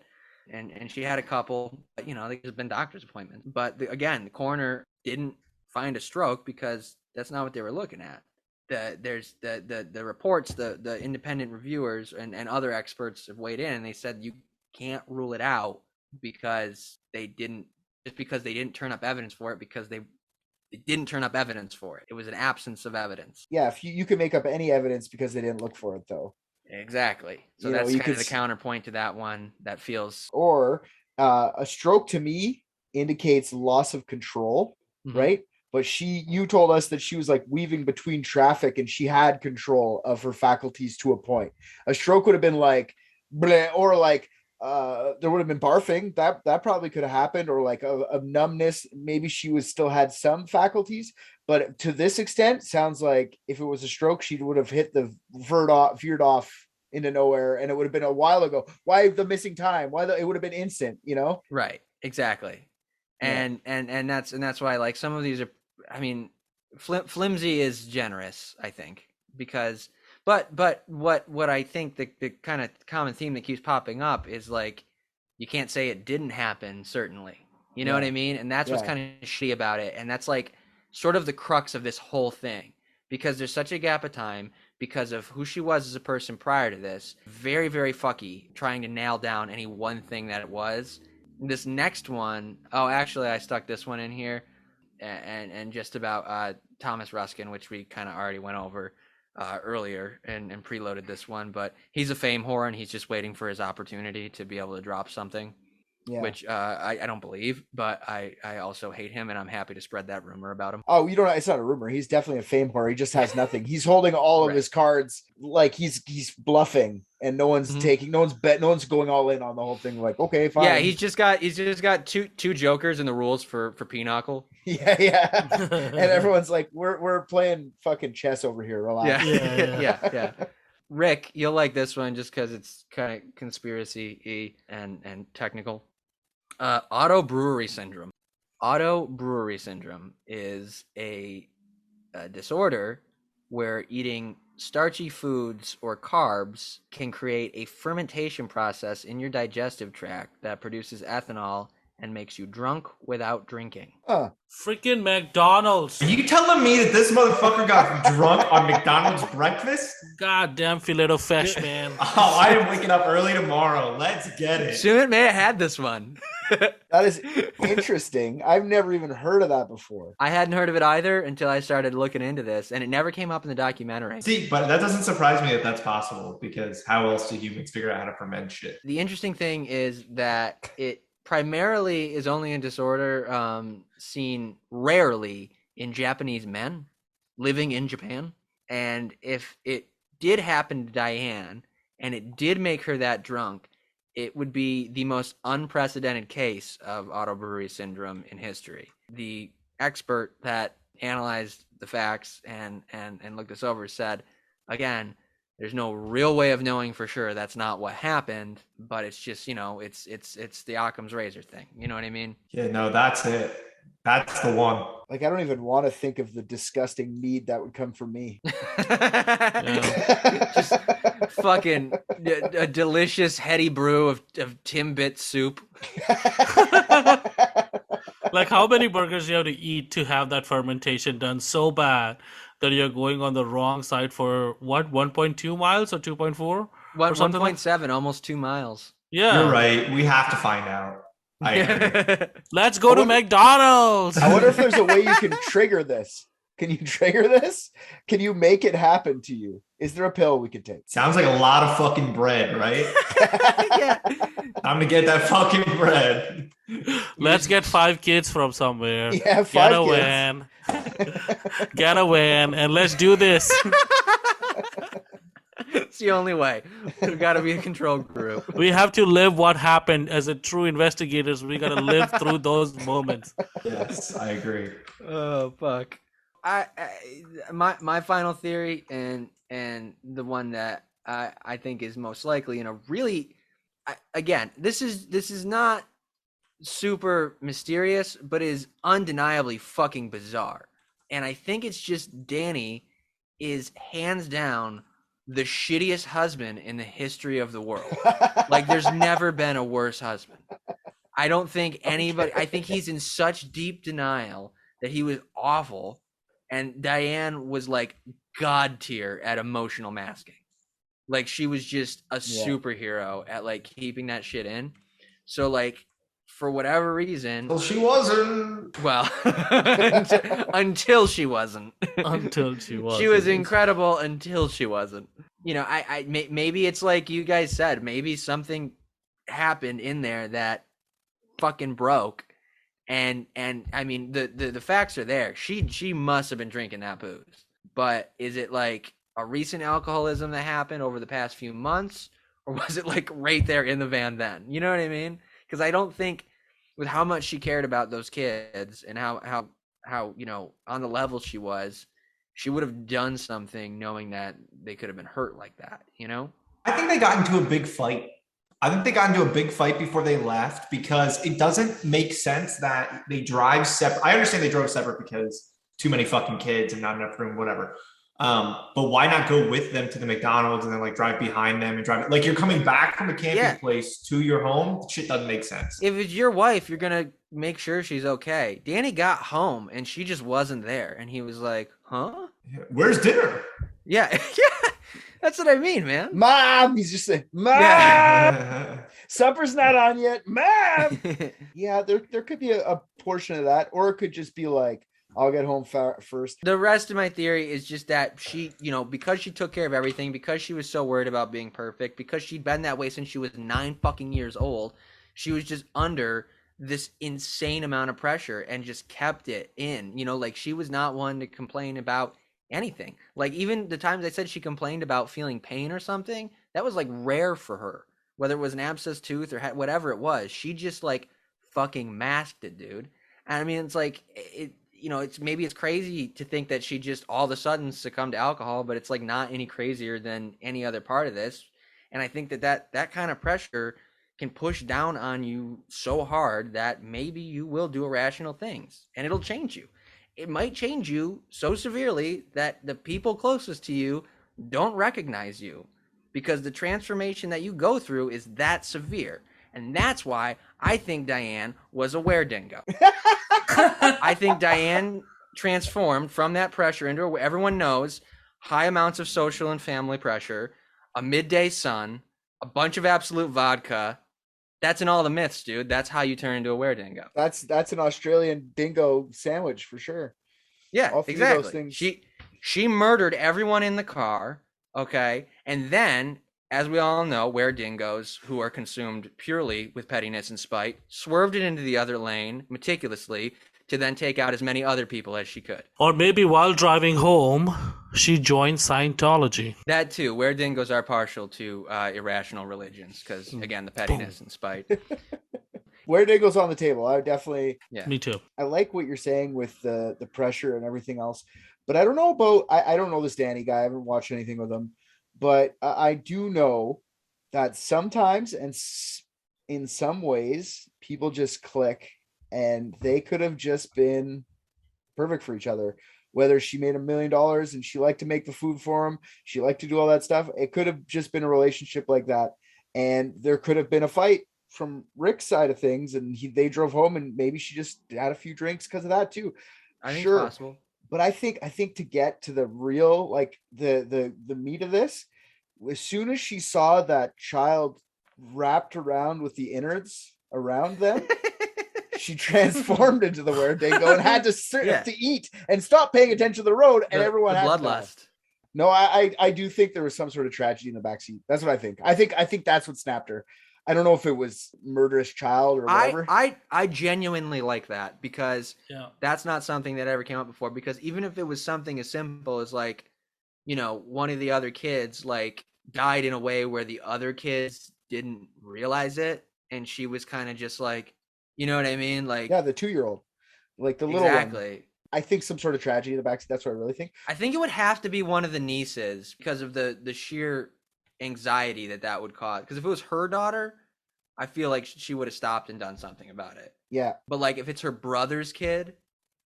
Speaker 2: And she had a couple, but, there's been doctor's appointments. But the coroner didn't find a stroke because that's not what they were looking at. There's the reports, the independent reviewers and other experts have weighed in, and they said you can't rule it out because they didn't turn up evidence for it, because they didn't turn up evidence for it. It was an absence of evidence.
Speaker 4: Yeah, if you can make up any evidence because they didn't look for it, though.
Speaker 2: Exactly. So that's kind of the counterpoint to that one that feels.
Speaker 4: Or a stroke to me indicates loss of control, right? But you told us that she was like weaving between traffic and she had control of her faculties to a point. A stroke would have been like, bleh, or like there would have been barfing. That probably could have happened, or like a numbness. Maybe she still had some faculties, but to this extent, sounds like if it was a stroke, she would have hit the veered off into nowhere, and it would have been a while ago. Why the missing time? It would have been instant,
Speaker 2: Right, exactly. And that's why, like, some of these are, I mean, flimsy is generous, I think, because but what I think the kind of common theme that keeps popping up is like, you can't say it didn't happen, certainly. You know what I mean? And that's what's kind of shitty about it. And that's like sort of the crux of this whole thing, because there's such a gap of time because of who she was as a person prior to this. Very, very fucky trying to nail down any one thing that it was. This next one, actually, I stuck this one in here, and just about Thomas Ruskin, which we kind of already went over earlier and preloaded this one, but he's a fame whore and he's just waiting for his opportunity to be able to drop something. Which I don't believe, but I also hate him, and I'm happy to spread that rumor about him.
Speaker 4: Oh, it's not a rumor. He's definitely a fame whore. He just has nothing. He's holding all of his cards like he's bluffing, and no one's taking, no one's going all in on the whole thing. Like, okay, fine.
Speaker 2: Yeah, he's just got two jokers in the rules for Pinochle.
Speaker 4: Yeah. And everyone's like, we're playing fucking chess over here. Relax.
Speaker 2: Yeah. Rick, you'll like this one just because it's kind of conspiracy-y and technical. Auto brewery syndrome. Auto brewery syndrome is a disorder where eating starchy foods or carbs can create a fermentation process in your digestive tract that produces ethanol and makes you drunk without drinking.
Speaker 3: Freaking McDonald's.
Speaker 5: Are you telling me that this motherfucker got drunk on McDonald's breakfast?
Speaker 3: Goddamn fillet of fish, man.
Speaker 5: Oh, I am waking up early tomorrow. Let's get it.
Speaker 2: Sumit may have had this one.
Speaker 4: That is interesting. I've never even heard of that before.
Speaker 2: I hadn't heard of it either until I started looking into this, and it never came up in the documentary.
Speaker 5: See, but that doesn't surprise me that that's possible, because how else do humans figure out how to ferment shit?
Speaker 2: The interesting thing is that it primarily is only a disorder seen rarely in Japanese men living in Japan. And if it did happen to Diane and it did make her that drunk, it would be the most unprecedented case of autobrewery syndrome in history. The expert that analyzed the facts and looked this over said, again, there's no real way of knowing for sure that's not what happened, but it's just, it's the Occam's razor thing. You know what I mean?
Speaker 5: Yeah, no, that's it. That's the one.
Speaker 4: Like, I don't even want to think of the disgusting mead that would come from me.
Speaker 2: Just fucking a delicious heady brew of Timbit soup.
Speaker 3: Like, how many burgers you have to eat to have that fermentation done so bad that you're going on the wrong side for what, 1.2 miles or 2.4?
Speaker 2: 1.7, almost 2 miles.
Speaker 3: Yeah.
Speaker 5: You're right. We have to find out. I agree.
Speaker 3: Let's go to McDonald's.
Speaker 4: I wonder if there's a way you can trigger this. Can you trigger this? Can you make it happen to you? Is there a pill we could take?
Speaker 5: Sounds like a lot of fucking bread, right?
Speaker 2: Yeah.
Speaker 5: I'm gonna get that fucking bread.
Speaker 3: Let's get 5 kids from somewhere.
Speaker 4: Yeah, 5
Speaker 3: Get a
Speaker 4: kids.
Speaker 3: van. Get a van and let's do this.
Speaker 2: It's the only way. We've got to be a control group.
Speaker 3: We have to live what happened as a true investigators. We got to live through those moments.
Speaker 5: Yes, I agree.
Speaker 2: Oh fuck! My final theory and the one that I think is most likely, and a really, again, this is not super mysterious, but is undeniably fucking bizarre. And I think it's just Danny is hands down the shittiest husband in the history of the world. Like, there's never been a worse husband. I don't think anybody, I think he's in such deep denial that he was awful, and Diane was like god tier at emotional masking. Like, she was just a superhero at like keeping that shit in. So like, for whatever reason,
Speaker 5: Well, she wasn't.
Speaker 2: well, until she wasn't.
Speaker 3: Until she was.
Speaker 2: She was incredible until she wasn't. You know, maybe it's like you guys said, maybe something happened in there that fucking broke. And I mean, the facts are there. She must have been drinking that booze. But is it like a recent alcoholism that happened over the past few months, or was it like right there in the van then? You know what I mean? Because I don't think, with how much she cared about those kids and how you know, on the level she was, she would have done something knowing that they could have been hurt like that, you know?
Speaker 5: I think they got into a big fight. I think they got into a big fight before they left, because it doesn't make sense that they drive separate. I understand they drove separate because too many fucking kids and not enough room, whatever. But why not go with them to the McDonald's and then like drive behind them and drive, like, you're coming back from the camping place to your home? Shit doesn't make sense.
Speaker 2: If it's your wife, you're gonna make sure she's okay. Danny got home and she just wasn't there, and he was like, huh?
Speaker 5: Where's dinner?
Speaker 2: Yeah. Yeah, that's what I mean, man.
Speaker 4: Mom, he's just saying, Mom,
Speaker 5: Yeah.
Speaker 4: supper's not on yet. Mom. Yeah, there could be a portion of that, or it could just be like, I'll get home first.
Speaker 2: The rest of my theory is just that she, you know, because she took care of everything, because she was so worried about being perfect, because she'd been that way since she was 9 fucking years old, she was just under this insane amount of pressure and just kept it in. You know, like, she was not one to complain about anything. Like, even the times I said she complained about feeling pain or something, that was like rare for her. Whether it was an abscess tooth or whatever it was, she just like fucking masked it, dude. And I mean, it's like, you know, maybe it's crazy to think that she just all of a sudden succumbed to alcohol, but it's like not any crazier than any other part of this. And I think that kind of pressure can push down on you so hard that maybe you will do irrational things, and it'll change you. It might change you so severely that the people closest to you don't recognize you, because the transformation that you go through is that severe. And that's why I think Diane was a were-dingo. I think Diane transformed from that pressure into everyone knows high amounts of social and family pressure, a midday sun, a bunch of absolute vodka. That's in all the myths, dude. That's how you turn into a were-dingo.
Speaker 4: That's an Australian dingo sandwich for sure.
Speaker 2: Yeah,
Speaker 4: all three
Speaker 2: exactly.
Speaker 4: Of those things.
Speaker 2: She murdered everyone in the car, okay? And then, as we all know, were-dingoes who are consumed purely with pettiness and spite, swerved it into the other lane meticulously to then take out as many other people as she could.
Speaker 3: Or maybe while driving home, she joined Scientology.
Speaker 2: That too. Were-dingoes are partial to irrational religions because, again, the pettiness and spite.
Speaker 4: Were-dingoes on the table. I would definitely...
Speaker 3: Yeah. Me too.
Speaker 4: I like what you're saying with the pressure and everything else. But I don't know about... I don't know this Danny guy. I haven't watched anything with him. But I do know that sometimes and in some ways, people just click. And they could have just been perfect for each other. Whether she made $1 million and she liked to make the food for him, she liked to do all that stuff. It could have just been a relationship like that. And there could have been a fight from Rick's side of things. And they drove home and maybe she just had a few drinks because of that too.
Speaker 2: I think
Speaker 4: sure.
Speaker 2: it's possible.
Speaker 4: But I think to get to the real, like the meat of this, as soon as she saw that child wrapped around with the innards around them, she transformed into the were-dingo and had to eat and stop paying attention to the road, and everyone had
Speaker 2: bloodlust.
Speaker 4: No, I do think there was some sort of tragedy in the backseat. That's what I think. I think that's what snapped her. I don't know if it was murderous child or whatever.
Speaker 2: I genuinely like that because that's not something that ever came up before. Because even if it was something as simple as like, you know, one of the other kids like died in a way where the other kids didn't realize it, and she was kind of just like, you know what I mean? Like,
Speaker 4: yeah, the 2-year-old, like the little one. I think some sort of tragedy in the backseat. That's what I really think.
Speaker 2: I think it would have to be one of the nieces because of the sheer anxiety that would cause. Because if it was her daughter, I feel like she would have stopped and done something about it.
Speaker 4: Yeah.
Speaker 2: But like if it's her brother's kid,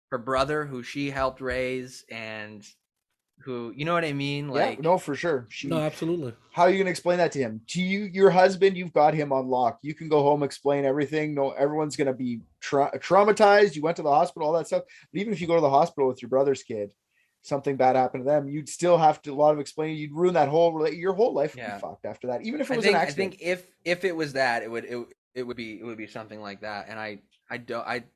Speaker 2: her brother who she helped raise and who, you know what I mean? Like,
Speaker 4: no, for sure.
Speaker 3: No, absolutely.
Speaker 4: How are you going to explain that to him? To you, your husband, you've got him on lock. You can go home, explain everything. No, everyone's going to be traumatized. You went to the hospital, all that stuff. But even if you go to the hospital with your brother's kid, something bad happened to them, you'd still have to a lot of explaining. You'd ruin that your whole life would be fucked after that. Even if it was an accident.
Speaker 2: I think if it was that, it would be something like that. And I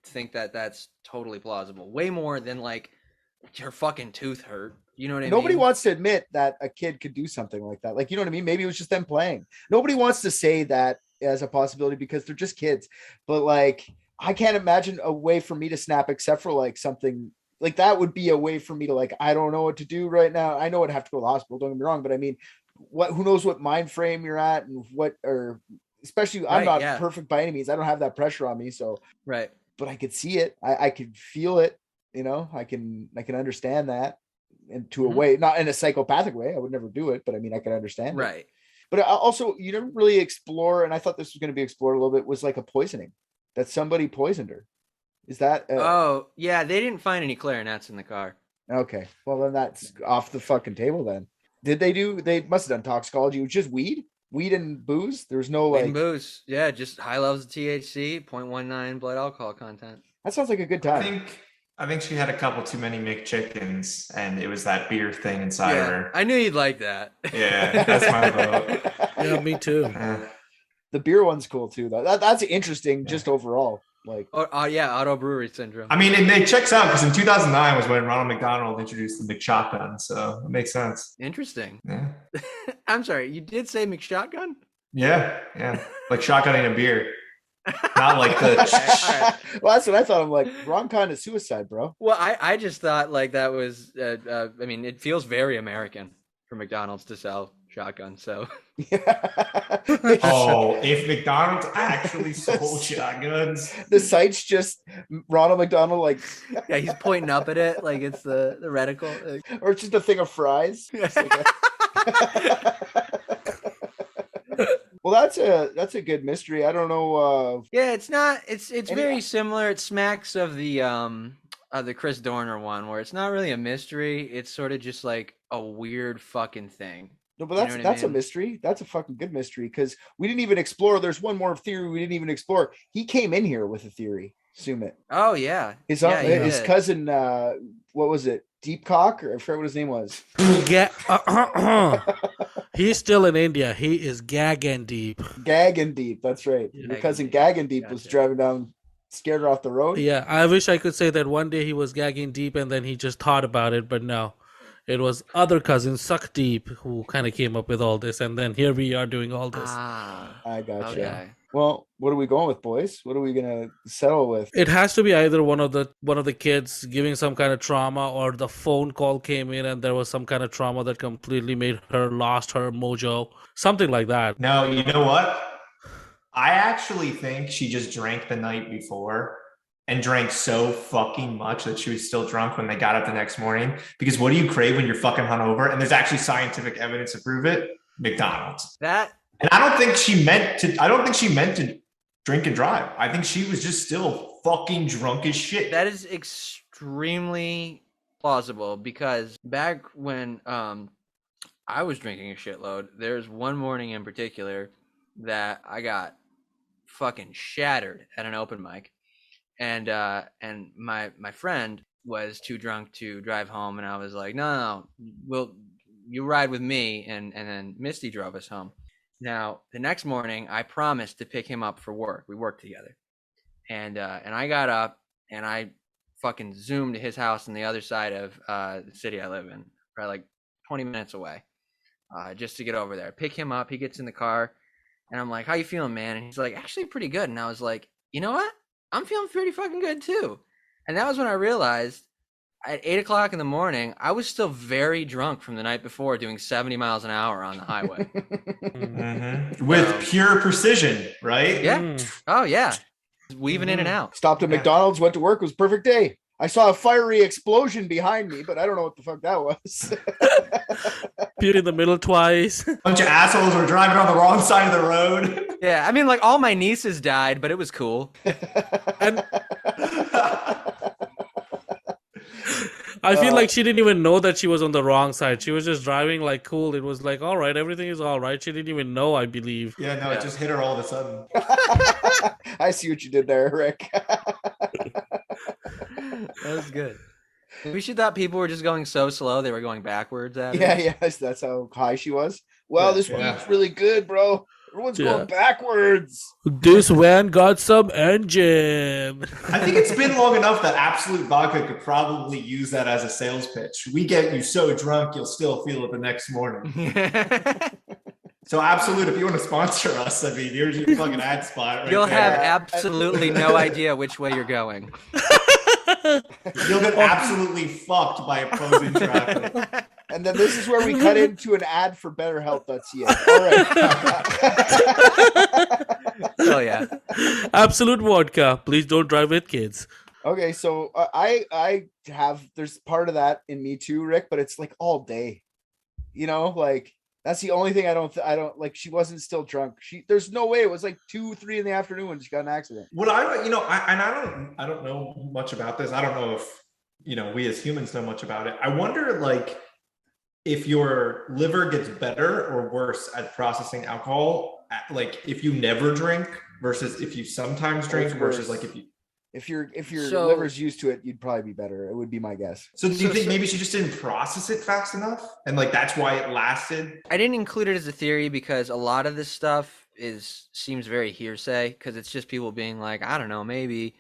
Speaker 2: think that's totally plausible. Way more than like your fucking tooth hurt. You know what I mean?
Speaker 4: Nobody wants to admit that a kid could do something like that. Like, you know what I mean? Maybe it was just them playing. Nobody wants to say that as a possibility because they're just kids. But like, I can't imagine a way for me to snap except for like something like that would be a way for me to like, I don't know what to do right now. I know I'd have to go to the hospital. Don't get me wrong. But I mean, who knows what mind frame you're at and especially I'm not perfect by any means. I don't have that pressure on me. So, but I could see it. I could feel it. You know, I can understand that. And to a way, not in a psychopathic way. I would never do it, but I mean, I can understand.
Speaker 2: Right.
Speaker 4: But also, you didn't really explore, and I thought this was going to be explored a little bit, was like a poisoning, that somebody poisoned her. Is that?
Speaker 2: Oh, yeah. They didn't find any clarinets in the car.
Speaker 4: Okay. Well, then that's off the fucking table then. They must have done toxicology. It was just weed and booze. There was no like.
Speaker 2: And booze. Yeah. Just high levels of THC, 0.19 blood alcohol content.
Speaker 4: That sounds like a good time.
Speaker 5: I think she had a couple too many McChickens, and it was that beer thing inside of her.
Speaker 2: I knew you'd like that.
Speaker 5: Yeah, that's my vote.
Speaker 3: Yeah, me too.
Speaker 4: The beer one's cool too, though. That's interesting, just overall. Like,
Speaker 2: auto brewery syndrome.
Speaker 5: I mean, it checks out because in 2009 was when Ronald McDonald introduced the McShotgun, so it makes sense.
Speaker 2: Interesting.
Speaker 5: Yeah.
Speaker 2: I'm sorry, you did say McShotgun?
Speaker 5: Yeah, like shotgunning a beer. Not like the
Speaker 4: well, that's what I thought. I'm like, wrong kind of suicide, bro.
Speaker 2: Well, I just thought like that was I mean, it feels very American for McDonald's to sell shotguns, so
Speaker 5: if McDonald's actually sold shotguns.
Speaker 4: The site's just Ronald McDonald, like
Speaker 2: he's pointing up at it like it's the reticle.
Speaker 4: Or it's just a thing of fries. Well, that's a good mystery. I don't know.
Speaker 2: Yeah, it's not. It's very similar. It smacks of the Chris Dorner one, where it's not really a mystery. It's sort of just like a weird fucking thing.
Speaker 4: No, but that's a mystery. That's a fucking good mystery because we didn't even explore. There's one more theory we didn't even explore. He came in here with a theory, Sumit.
Speaker 2: Oh yeah,
Speaker 4: his cousin. What was it? Deep Cock, or I forget what his name was.
Speaker 3: He's still in India. He is Gagan Deep.
Speaker 4: Gagan Deep. That's right. Your cousin Gagan Deep was driving down, scared her off the road.
Speaker 3: Yeah, I wish I could say that one day he was gagging deep and then he just thought about it, but no. It was other cousin Suck Deep who kind of came up with all this, and then here we are doing all this.
Speaker 4: I gotcha.
Speaker 2: Okay.
Speaker 4: Well, what are we going with, boys? What are we gonna settle with?
Speaker 3: It has to be either one of the kids giving some kind of trauma, or the phone call came in and there was some kind of trauma that completely made her lost her mojo, something like that.
Speaker 5: No, you know what? I actually think she just drank the night before and drank so fucking much that she was still drunk when they got up the next morning. Because what do you crave when you're fucking hungover? And there's actually scientific evidence to prove it. McDonald's. And I don't think she meant to drink and drive. I think she was just still fucking drunk as shit.
Speaker 2: That is extremely plausible because back when I was drinking a shitload, there's one morning in particular that I got fucking shattered at an open mic. And my friend was too drunk to drive home, and I was like, no, you ride with me, and then Misty drove us home. Now the next morning, I promised to pick him up for work. We worked together, and I got up and I fucking zoomed to his house on the other side of the city I live in, probably like 20 minutes away, just to get over there. Pick him up. He gets in the car, and I'm like, "How you feeling, man?" And he's like, "Actually, pretty good." And I was like, "You know what? I'm feeling pretty fucking good too." And that was when I realized at 8 o'clock in the morning, I was still very drunk from the night before doing 70 miles an hour on the highway.
Speaker 5: With pure precision, right?
Speaker 2: Yeah. Oh yeah. Weaving in and out.
Speaker 4: Stopped at McDonald's, went to work. It was a perfect day. I saw a fiery explosion behind me, but I don't know what the fuck that was.
Speaker 3: Peed in the middle twice.
Speaker 5: Bunch of assholes were driving on the wrong side of the road.
Speaker 2: Yeah, I mean, like all my nieces died, but it was cool.
Speaker 3: And I feel like she didn't even know that she was on the wrong side. She was just driving like cool. It was like, all right, everything is all right. She didn't even know, I believe.
Speaker 5: Yeah, no, it just hit her all of a sudden.
Speaker 4: I see what you did there, Rick.
Speaker 2: That was good. We thought people were just going so slow they were going backwards at it.
Speaker 4: Yeah, that's how high she was. Well, this weed's really good, bro. Everyone's going backwards.
Speaker 3: This van got some engine.
Speaker 5: I think it's been long enough that Absolute Vodka could probably use that as a sales pitch. We get you so drunk, you'll still feel it the next morning. So Absolute, if you want to sponsor us, I mean, here's your fucking ad spot right
Speaker 2: You'll
Speaker 5: there.
Speaker 2: have absolutely no idea which way you're going.
Speaker 5: You'll get absolutely fucked by opposing traffic.
Speaker 4: And then this is where we cut into an ad for BetterHelp.ca. All right.
Speaker 2: Oh yeah.
Speaker 3: Absolute vodka. Please don't drive with kids.
Speaker 4: Okay, so I have, there's part of that in me too, Rick, but it's like all day. You know, like that's the only thing I don't like. She wasn't still drunk. There's no way. It was like 2-3 in the afternoon when she got in an accident.
Speaker 5: What I don't know much about this. I don't know if, we as humans know much about it. I wonder, like, if your liver gets better or worse at processing alcohol, like if you never drink versus if you sometimes drink versus like if your liver's used to it, you'd probably be better. It would be my guess. So do you think maybe she just didn't process it fast enough? And like, that's why it lasted?
Speaker 2: I didn't include it as a theory because a lot of this stuff seems very hearsay because it's just people being like, I don't know, maybe,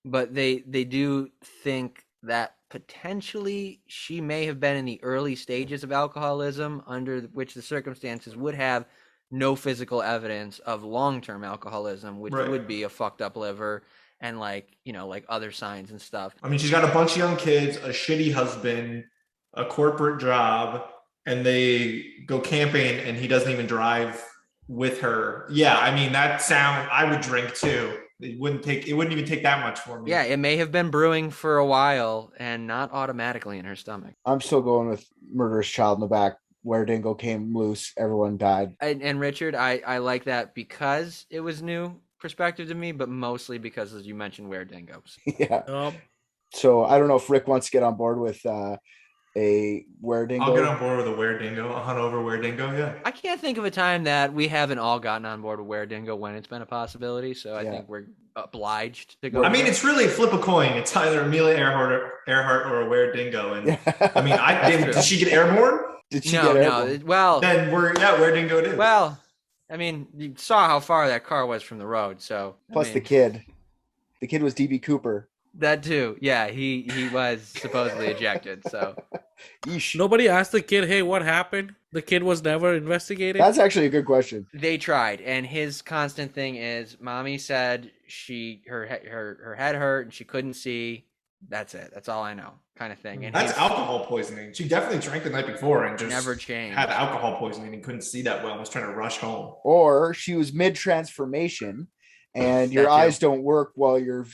Speaker 2: but they do think that potentially she may have been in the early stages of alcoholism under which the circumstances would have no physical evidence of long-term alcoholism, which would be a fucked up liver and like other signs and stuff.
Speaker 5: I mean, she's got a bunch of young kids, a shitty husband, a corporate job, and they go camping and he doesn't even drive with her. Yeah, I mean, I would drink too. It wouldn't even take that much for me.
Speaker 2: Yeah, it may have been brewing for a while and not automatically in her stomach.
Speaker 4: I'm still going with murderous child in the back. Where Dingo came loose, everyone died.
Speaker 2: And Richard, I like that because it was new perspective to me, but mostly because, as you mentioned, Where Dingoes.
Speaker 4: Yeah. So I don't know if Rick wants to get on board with a were-dingo?
Speaker 5: I'll get on board with a were-dingo, a hunt-over were-dingo, yeah.
Speaker 2: I can't think of a time that we haven't all gotten on board with were-dingo when it's been a possibility, so I think we're obliged to go.
Speaker 5: I mean, it's really flip a coin. It's either Amelia Earhart or a were-dingo. And I mean, did she get airborne?
Speaker 4: Did she get airborne?
Speaker 2: No. Well,
Speaker 5: then were-dingo it is.
Speaker 2: Well, I mean, you saw how far that car was from the road, so.
Speaker 4: Plus the kid. The kid was DB Cooper.
Speaker 2: That too. Yeah, he was supposedly ejected, so.
Speaker 4: Yeesh.
Speaker 3: Nobody asked the kid, hey, what happened? The kid was never investigated?
Speaker 4: That's actually a good question.
Speaker 2: They tried, and his constant thing is, Mommy said her head hurt and she couldn't see. That's it. That's all I know, kind of thing. And
Speaker 5: that's alcohol poisoning. She definitely drank the night before and just
Speaker 2: never changed.
Speaker 5: Had alcohol poisoning and couldn't see that well and was trying to rush home.
Speaker 4: Or she was mid-transformation and your eyes don't work while your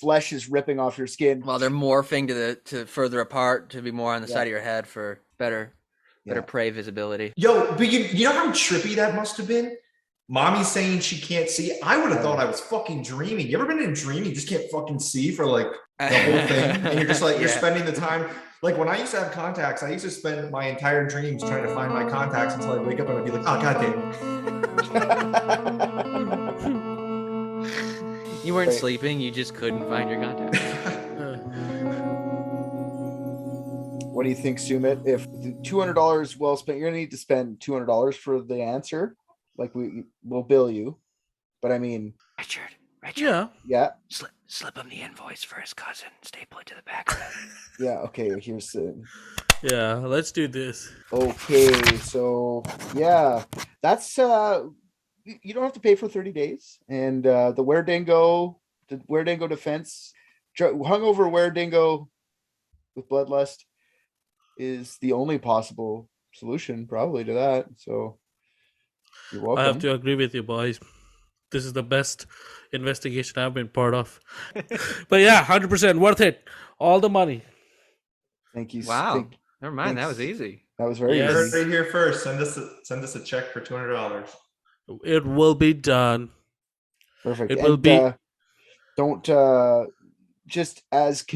Speaker 4: flesh is ripping off your skin.
Speaker 2: Well, they're morphing to further apart to be more on the side of your head for better prey visibility.
Speaker 5: Yo, but you know how trippy that must have been? Mommy's saying she can't see. I would have thought I was fucking dreaming. You ever been in a dream? You just can't fucking see for like the whole thing. And you're just like, you're spending the time. Like when I used to have contacts, I used to spend my entire dreams trying to find my contacts until I'd wake up and I'd be like, oh, God damn it.
Speaker 2: You weren't sleeping. You just couldn't find your contacts.
Speaker 4: What do you think, Sumit? If $200 well spent, you're going to need to spend $200 for the answer. Like we'll bill you, but I mean,
Speaker 2: Richard,
Speaker 4: yeah.
Speaker 2: Slip him the invoice for his cousin. Staple it to the back of it.
Speaker 4: Yeah. Okay. Here's the.
Speaker 3: Yeah. Let's do this.
Speaker 4: Okay. So yeah, that's you don't have to pay for 30 days, and the were-dingo defense, hungover were-dingo with bloodlust is the only possible solution probably to that. So. You're welcome.
Speaker 3: I have to agree with you, boys. This is the best investigation I've been part of. But yeah, 100% worth it. All the money.
Speaker 4: Thank you.
Speaker 2: Wow. Never mind. That was easy.
Speaker 4: That was very
Speaker 5: easy.
Speaker 4: Right
Speaker 5: here first. Send us a check for $200.
Speaker 3: It will be done.
Speaker 4: Perfect.
Speaker 3: It will be.
Speaker 4: Don't can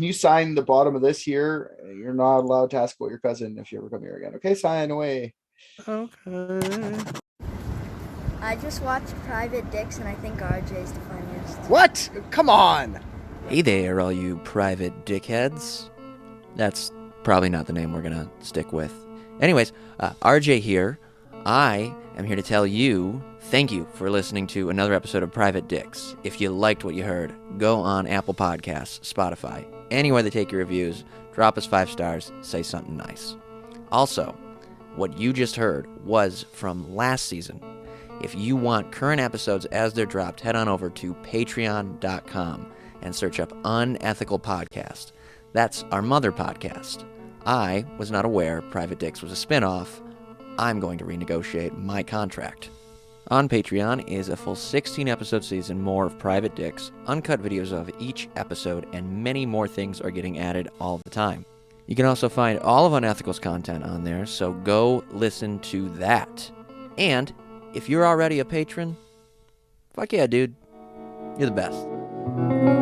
Speaker 4: you sign the bottom of this here? You're not allowed to ask about your cousin if you ever come here again. Okay, sign away.
Speaker 3: Okay.
Speaker 8: I just watched Private Dicks, and I think RJ's the funniest.
Speaker 4: What? Come on!
Speaker 2: Hey there, all you private dickheads. That's probably not the name we're gonna stick with. Anyways, RJ here. I am here to tell you, thank you for listening to another episode of Private Dicks. If you liked what you heard, go on Apple Podcasts, Spotify, anywhere they take your reviews, drop us 5 stars, say something nice. Also, what you just heard was from last season. If you want current episodes as they're dropped, head on over to patreon.com and search up Unethical Podcast. That's our mother podcast. I was not aware Private Dicks was a spinoff. I'm going to renegotiate my contract. On Patreon is a full 16-episode season more of Private Dicks, uncut videos of each episode, and many more things are getting added all the time. You can also find all of Unethical's content on there, so go listen to that. And if you're already a patron, fuck yeah, dude. You're the best.